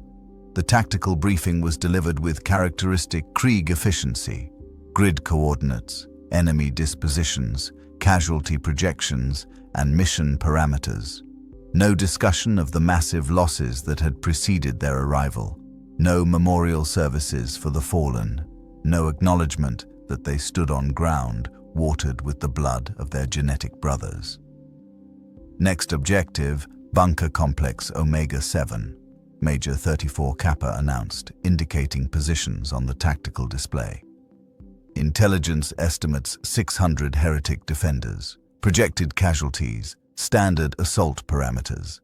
The tactical briefing was delivered with characteristic Krieg efficiency: grid coordinates, enemy dispositions, casualty projections, and mission parameters. No discussion of the massive losses that had preceded their arrival. No memorial services for the fallen. No acknowledgement that they stood on ground watered with the blood of their genetic brothers. Next objective, Bunker Complex Omega-7, Major 34 Kappa announced, indicating positions on the tactical display. Intelligence estimates 600 heretic defenders. Projected casualties, standard assault parameters.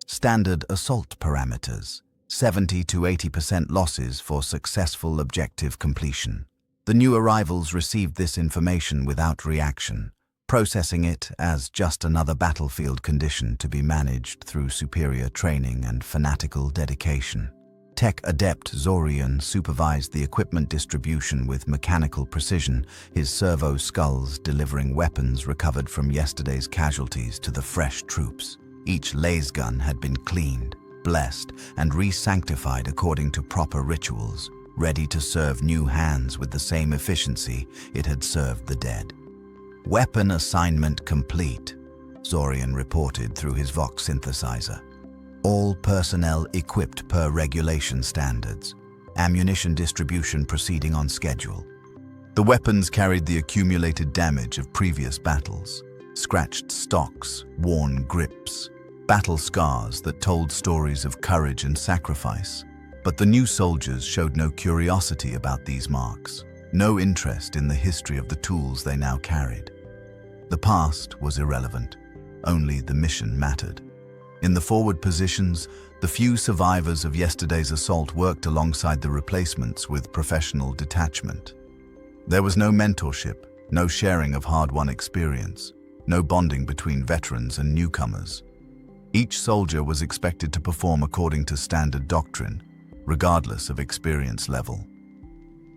Standard assault parameters, 70 to 80% losses for successful objective completion. The new arrivals received this information without reaction, processing it as just another battlefield condition to be managed through superior training and fanatical dedication. Tech adept Zorian supervised the equipment distribution with mechanical precision, his servo skulls delivering weapons recovered from yesterday's casualties to the fresh troops. Each lasgun had been cleaned, blessed, and re-sanctified according to proper rituals, ready to serve new hands with the same efficiency it had served the dead. "Weapon assignment complete," Zorian reported through his Vox synthesizer. "All personnel equipped per regulation standards. Ammunition distribution proceeding on schedule." The weapons carried the accumulated damage of previous battles. Scratched stocks, worn grips, battle scars that told stories of courage and sacrifice. But the new soldiers showed no curiosity about these marks, no interest in the history of the tools they now carried. The past was irrelevant. Only the mission mattered. In the forward positions, the few survivors of yesterday's assault worked alongside the replacements with professional detachment. There was no mentorship, no sharing of hard-won experience, no bonding between veterans and newcomers. Each soldier was expected to perform according to standard doctrine, regardless of experience level.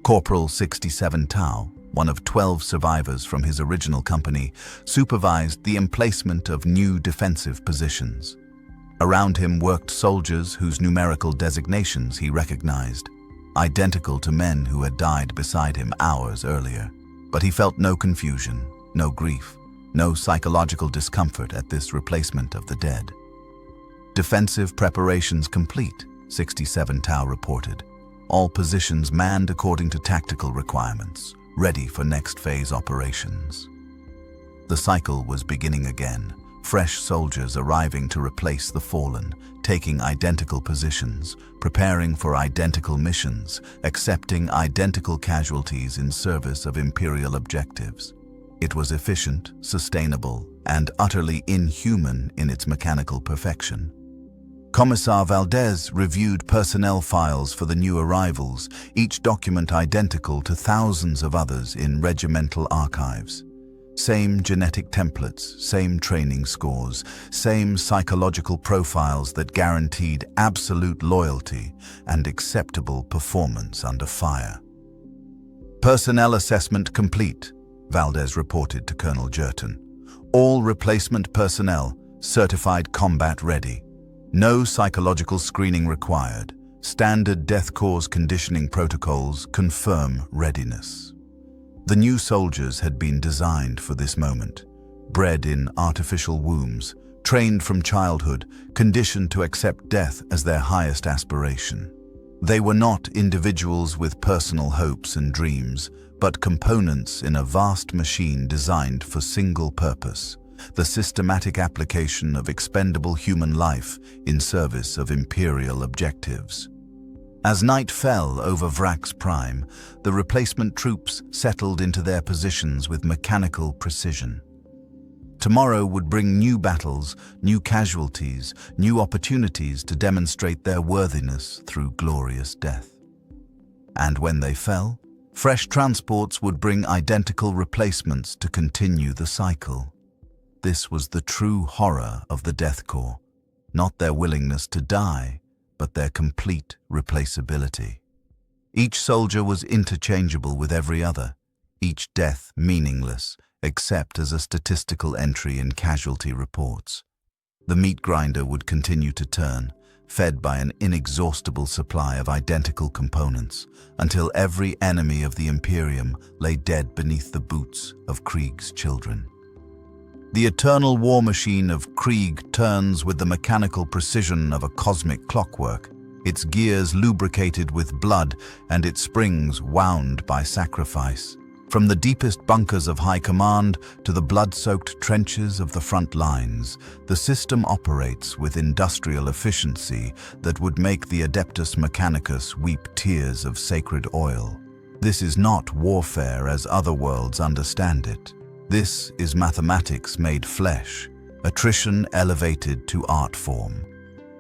Corporal 67 Tau, one of 12 survivors from his original company, supervised the emplacement of new defensive positions. Around him worked soldiers whose numerical designations he recognized, identical to men who had died beside him hours earlier. But he felt no confusion, no grief, no psychological discomfort at this replacement of the dead. "Defensive preparations complete," 67 Tau reported. all positions manned according to tactical requirements, ready for next phase operations. The cycle was beginning again, fresh soldiers arriving to replace the fallen, taking identical positions, preparing for identical missions, accepting identical casualties in service of imperial objectives. It was efficient, sustainable, and utterly inhuman in its mechanical perfection. Commissar Valdez reviewed personnel files for the new arrivals, each document identical to thousands of others in regimental archives. Same genetic templates, same training scores, same psychological profiles that guaranteed absolute loyalty and acceptable performance under fire. Personnel assessment complete, Valdez reported to Colonel Jerton. All replacement personnel certified combat ready. No psychological screening required. Standard Death Korps conditioning protocols confirm readiness. The new soldiers had been designed for this moment, bred in artificial wombs, trained from childhood, conditioned to accept death as their highest aspiration. They were not individuals with personal hopes and dreams, but components in a vast machine designed for single purpose, the systematic application of expendable human life in service of imperial objectives. As night fell over Vrax Prime, the replacement troops settled into their positions with mechanical precision. Tomorrow would bring new battles, new casualties, new opportunities to demonstrate their worthiness through glorious death. And when they fell, fresh transports would bring identical replacements to continue the cycle. This was the true horror of the Death Korps, not their willingness to die, but their complete replaceability. Each soldier was interchangeable with every other, each death meaningless, except as a statistical entry in casualty reports. The meat grinder would continue to turn, fed by an inexhaustible supply of identical components, until every enemy of the Imperium lay dead beneath the boots of Krieg's children. The eternal war machine of Krieg turns with the mechanical precision of a cosmic clockwork, its gears lubricated with blood and its springs wound by sacrifice. From the deepest bunkers of high command to the blood-soaked trenches of the front lines, the system operates with industrial efficiency that would make the Adeptus Mechanicus weep tears of sacred oil. This is not warfare as other worlds understand it. This is mathematics made flesh, attrition elevated to art form.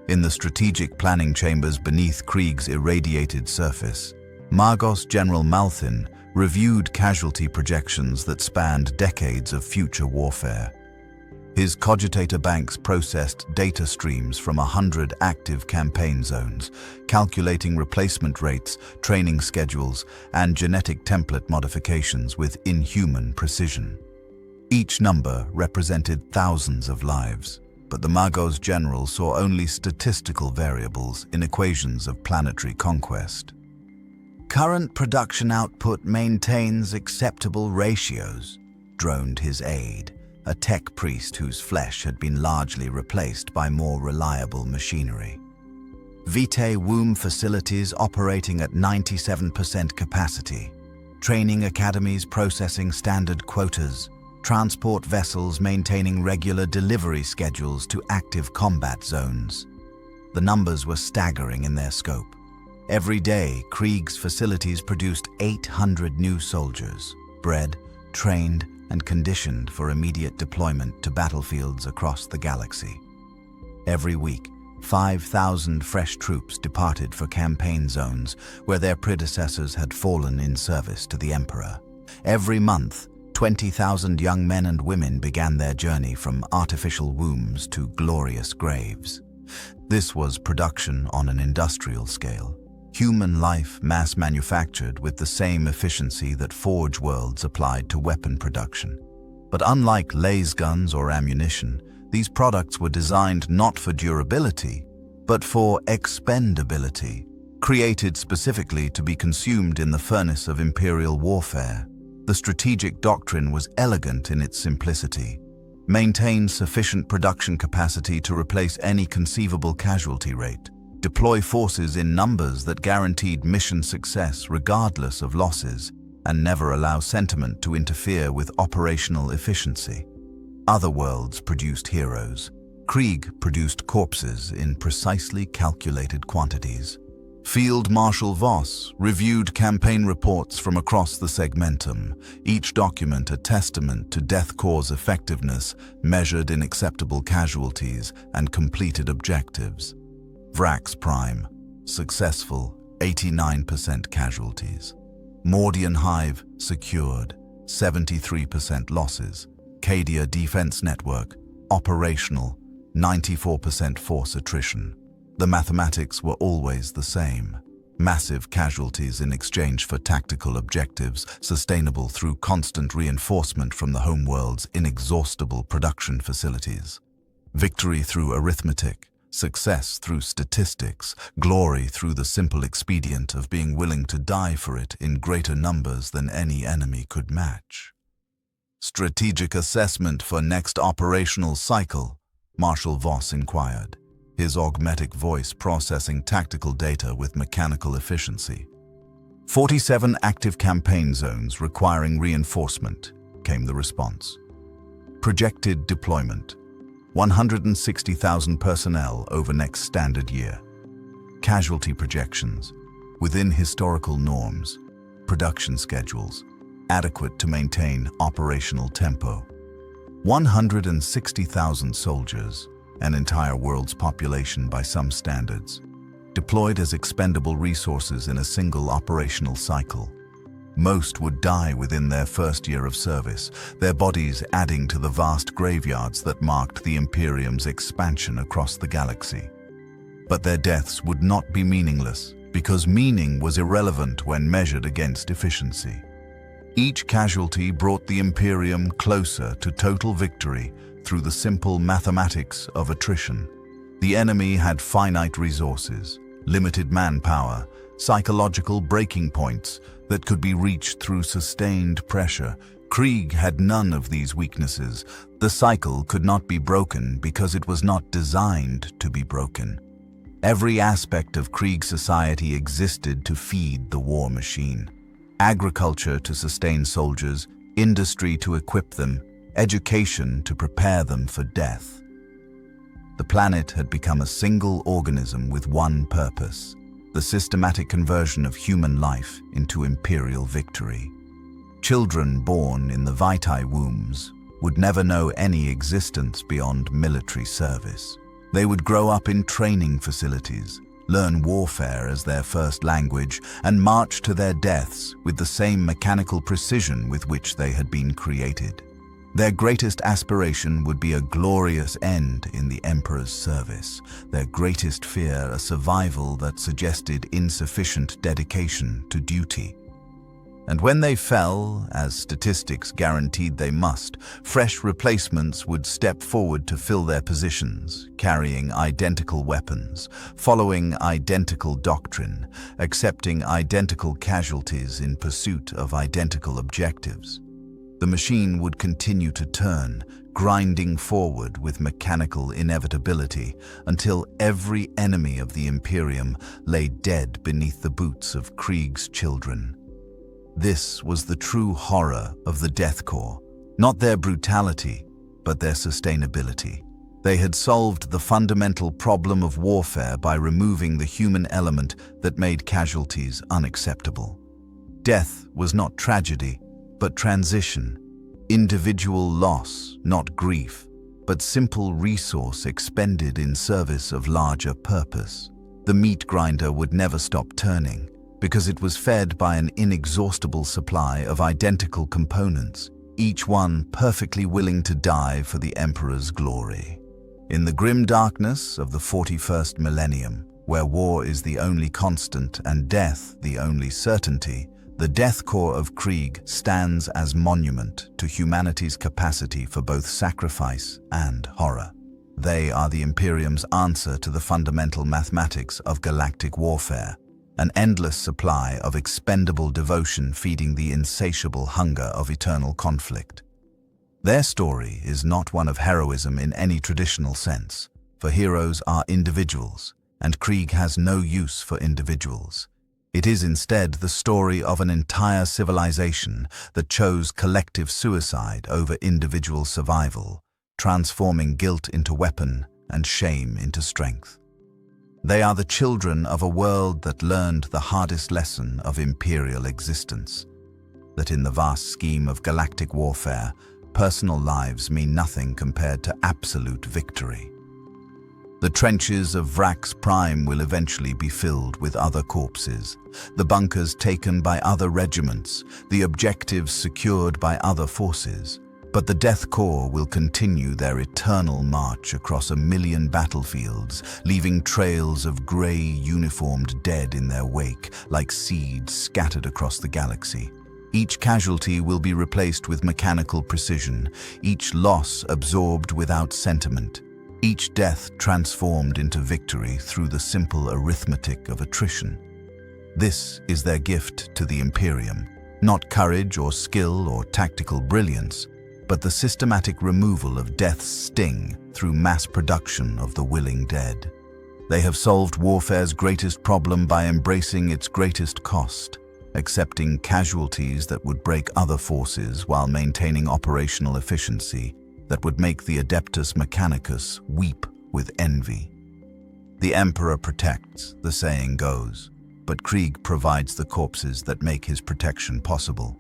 In the strategic planning chambers beneath Krieg's irradiated surface, Magos General Malthin reviewed casualty projections that spanned decades of future warfare. His cogitator banks processed data streams from 100 active campaign zones, calculating replacement rates, training schedules, and genetic template modifications with inhuman precision. Each number represented thousands of lives, but the Magos General saw only statistical variables in equations of planetary conquest. "Current production output maintains acceptable ratios," droned his aide, a tech priest whose flesh had been largely replaced by more reliable machinery. "Vitae Womb facilities operating at 97% capacity. Training academies processing standard quotas. Transport vessels maintaining regular delivery schedules to active combat zones." The numbers were staggering in their scope. Every day, Krieg's facilities produced 800 new soldiers, bred, trained, and conditioned for immediate deployment to battlefields across the galaxy. Every week, 5,000 fresh troops departed for campaign zones where their predecessors had fallen in service to the Emperor. Every month, 20,000 young men and women began their journey from artificial wombs to glorious graves. This was production on an industrial scale. Human life mass-manufactured with the same efficiency that Forge Worlds applied to weapon production. But unlike laser guns or ammunition, these products were designed not for durability, but for expendability, created specifically to be consumed in the furnace of imperial warfare. The strategic doctrine was elegant in its simplicity. Maintain sufficient production capacity to replace any conceivable casualty rate. deploy forces in numbers that guaranteed mission success regardless of losses, and never allow sentiment to interfere with operational efficiency. Other worlds produced heroes. Krieg produced corpses in precisely calculated quantities. Field Marshal Voss reviewed campaign reports from across the segmentum, each document a testament to Death Korps' effectiveness measured in acceptable casualties and completed objectives. Vrax Prime, successful, 89% casualties. Mordian Hive, secured, 73% losses. Cadia Defense Network, operational, 94% force attrition. The mathematics were always the same. Massive casualties in exchange for tactical objectives, sustainable through constant reinforcement from the homeworld's inexhaustible production facilities. Victory through arithmetic, success through statistics, glory through the simple expedient of being willing to die for it in greater numbers than any enemy could match. Strategic assessment for next operational cycle, Marshal Voss inquired, his augmetic voice processing tactical data with mechanical efficiency. 47 active campaign zones requiring reinforcement, came the response. Projected deployment, 160,000 personnel over next standard year. Casualty projections, within historical norms. Production schedules, adequate to maintain operational tempo. 160,000 soldiers, an entire world's population by some standards, deployed as expendable resources in a single operational cycle. Most would die within their first year of service, their bodies adding to the vast graveyards that marked the Imperium's expansion across the galaxy. But their deaths would not be meaningless, because meaning was irrelevant when measured against efficiency. Each casualty brought the Imperium closer to total victory through the simple mathematics of attrition. The enemy had finite resources, limited manpower, psychological breaking points that could be reached through sustained pressure. Krieg had none of these weaknesses. The cycle could not be broken because it was not designed to be broken. Every aspect of Krieg society existed to feed the war machine. Agriculture to sustain soldiers, industry to equip them, education to prepare them for death. The planet had become a single organism with one purpose, the systematic conversion of human life into imperial victory. Children born in the Vitae Wombs would never know any existence beyond military service. They would grow up in training facilities, learn warfare as their first language, and march to their deaths with the same mechanical precision with which they had been created. Their greatest aspiration would be a glorious end in the Emperor's service, their greatest fear a survival that suggested insufficient dedication to duty. And when they fell, as statistics guaranteed they must, fresh replacements would step forward to fill their positions, carrying identical weapons, following identical doctrine, accepting identical casualties in pursuit of identical objectives. The machine would continue to turn, grinding forward with mechanical inevitability until every enemy of the Imperium lay dead beneath the boots of Krieg's children. This was the true horror of the Death Korps, not their brutality, but their sustainability. They had solved the fundamental problem of warfare by removing the human element that made casualties unacceptable. Death was not tragedy, but transition. Individual loss, not grief, but simple resource expended in service of larger purpose. The meat grinder would never stop turning, because it was fed by an inexhaustible supply of identical components, each one perfectly willing to die for the Emperor's glory. In the grim darkness of the 41st millennium, where war is the only constant and death the only certainty, the Death Korps of Krieg stands as monument to humanity's capacity for both sacrifice and horror. They are the Imperium's answer to the fundamental mathematics of galactic warfare, an endless supply of expendable devotion feeding the insatiable hunger of eternal conflict. Their story is not one of heroism in any traditional sense, for heroes are individuals, and Krieg has no use for individuals. It is instead the story of an entire civilization that chose collective suicide over individual survival, transforming guilt into weapon and shame into strength. They are the children of a world that learned the hardest lesson of imperial existence, that in the vast scheme of galactic warfare, personal lives mean nothing compared to absolute victory. The trenches of Vrax Prime will eventually be filled with other corpses, the bunkers taken by other regiments, the objectives secured by other forces. But the Death Korps will continue their eternal march across 1,000,000 battlefields, leaving trails of grey, uniformed dead in their wake, like seeds scattered across the galaxy. Each casualty will be replaced with mechanical precision, each loss absorbed without sentiment, each death transformed into victory through the simple arithmetic of attrition. This is their gift to the Imperium, not courage or skill or tactical brilliance, but the systematic removal of death's sting through mass production of the willing dead. They have solved warfare's greatest problem by embracing its greatest cost, accepting casualties that would break other forces while maintaining operational efficiency that would make the Adeptus Mechanicus weep with envy. The Emperor protects, the saying goes, but Krieg provides the corpses that make his protection possible.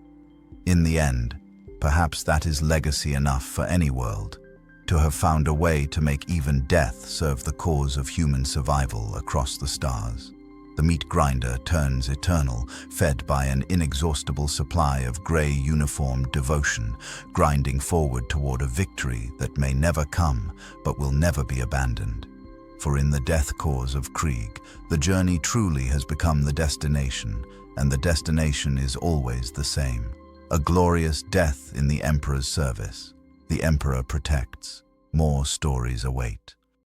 In the end, perhaps that is legacy enough for any world, to have found a way to make even death serve the cause of human survival across the stars. The meat grinder turns eternal, fed by an inexhaustible supply of grey uniformed devotion, grinding forward toward a victory that may never come, but will never be abandoned. For in the Death Korps of Krieg, the journey truly has become the destination, and the destination is always the same. A glorious death in the Emperor's service. The Emperor protects. More stories await.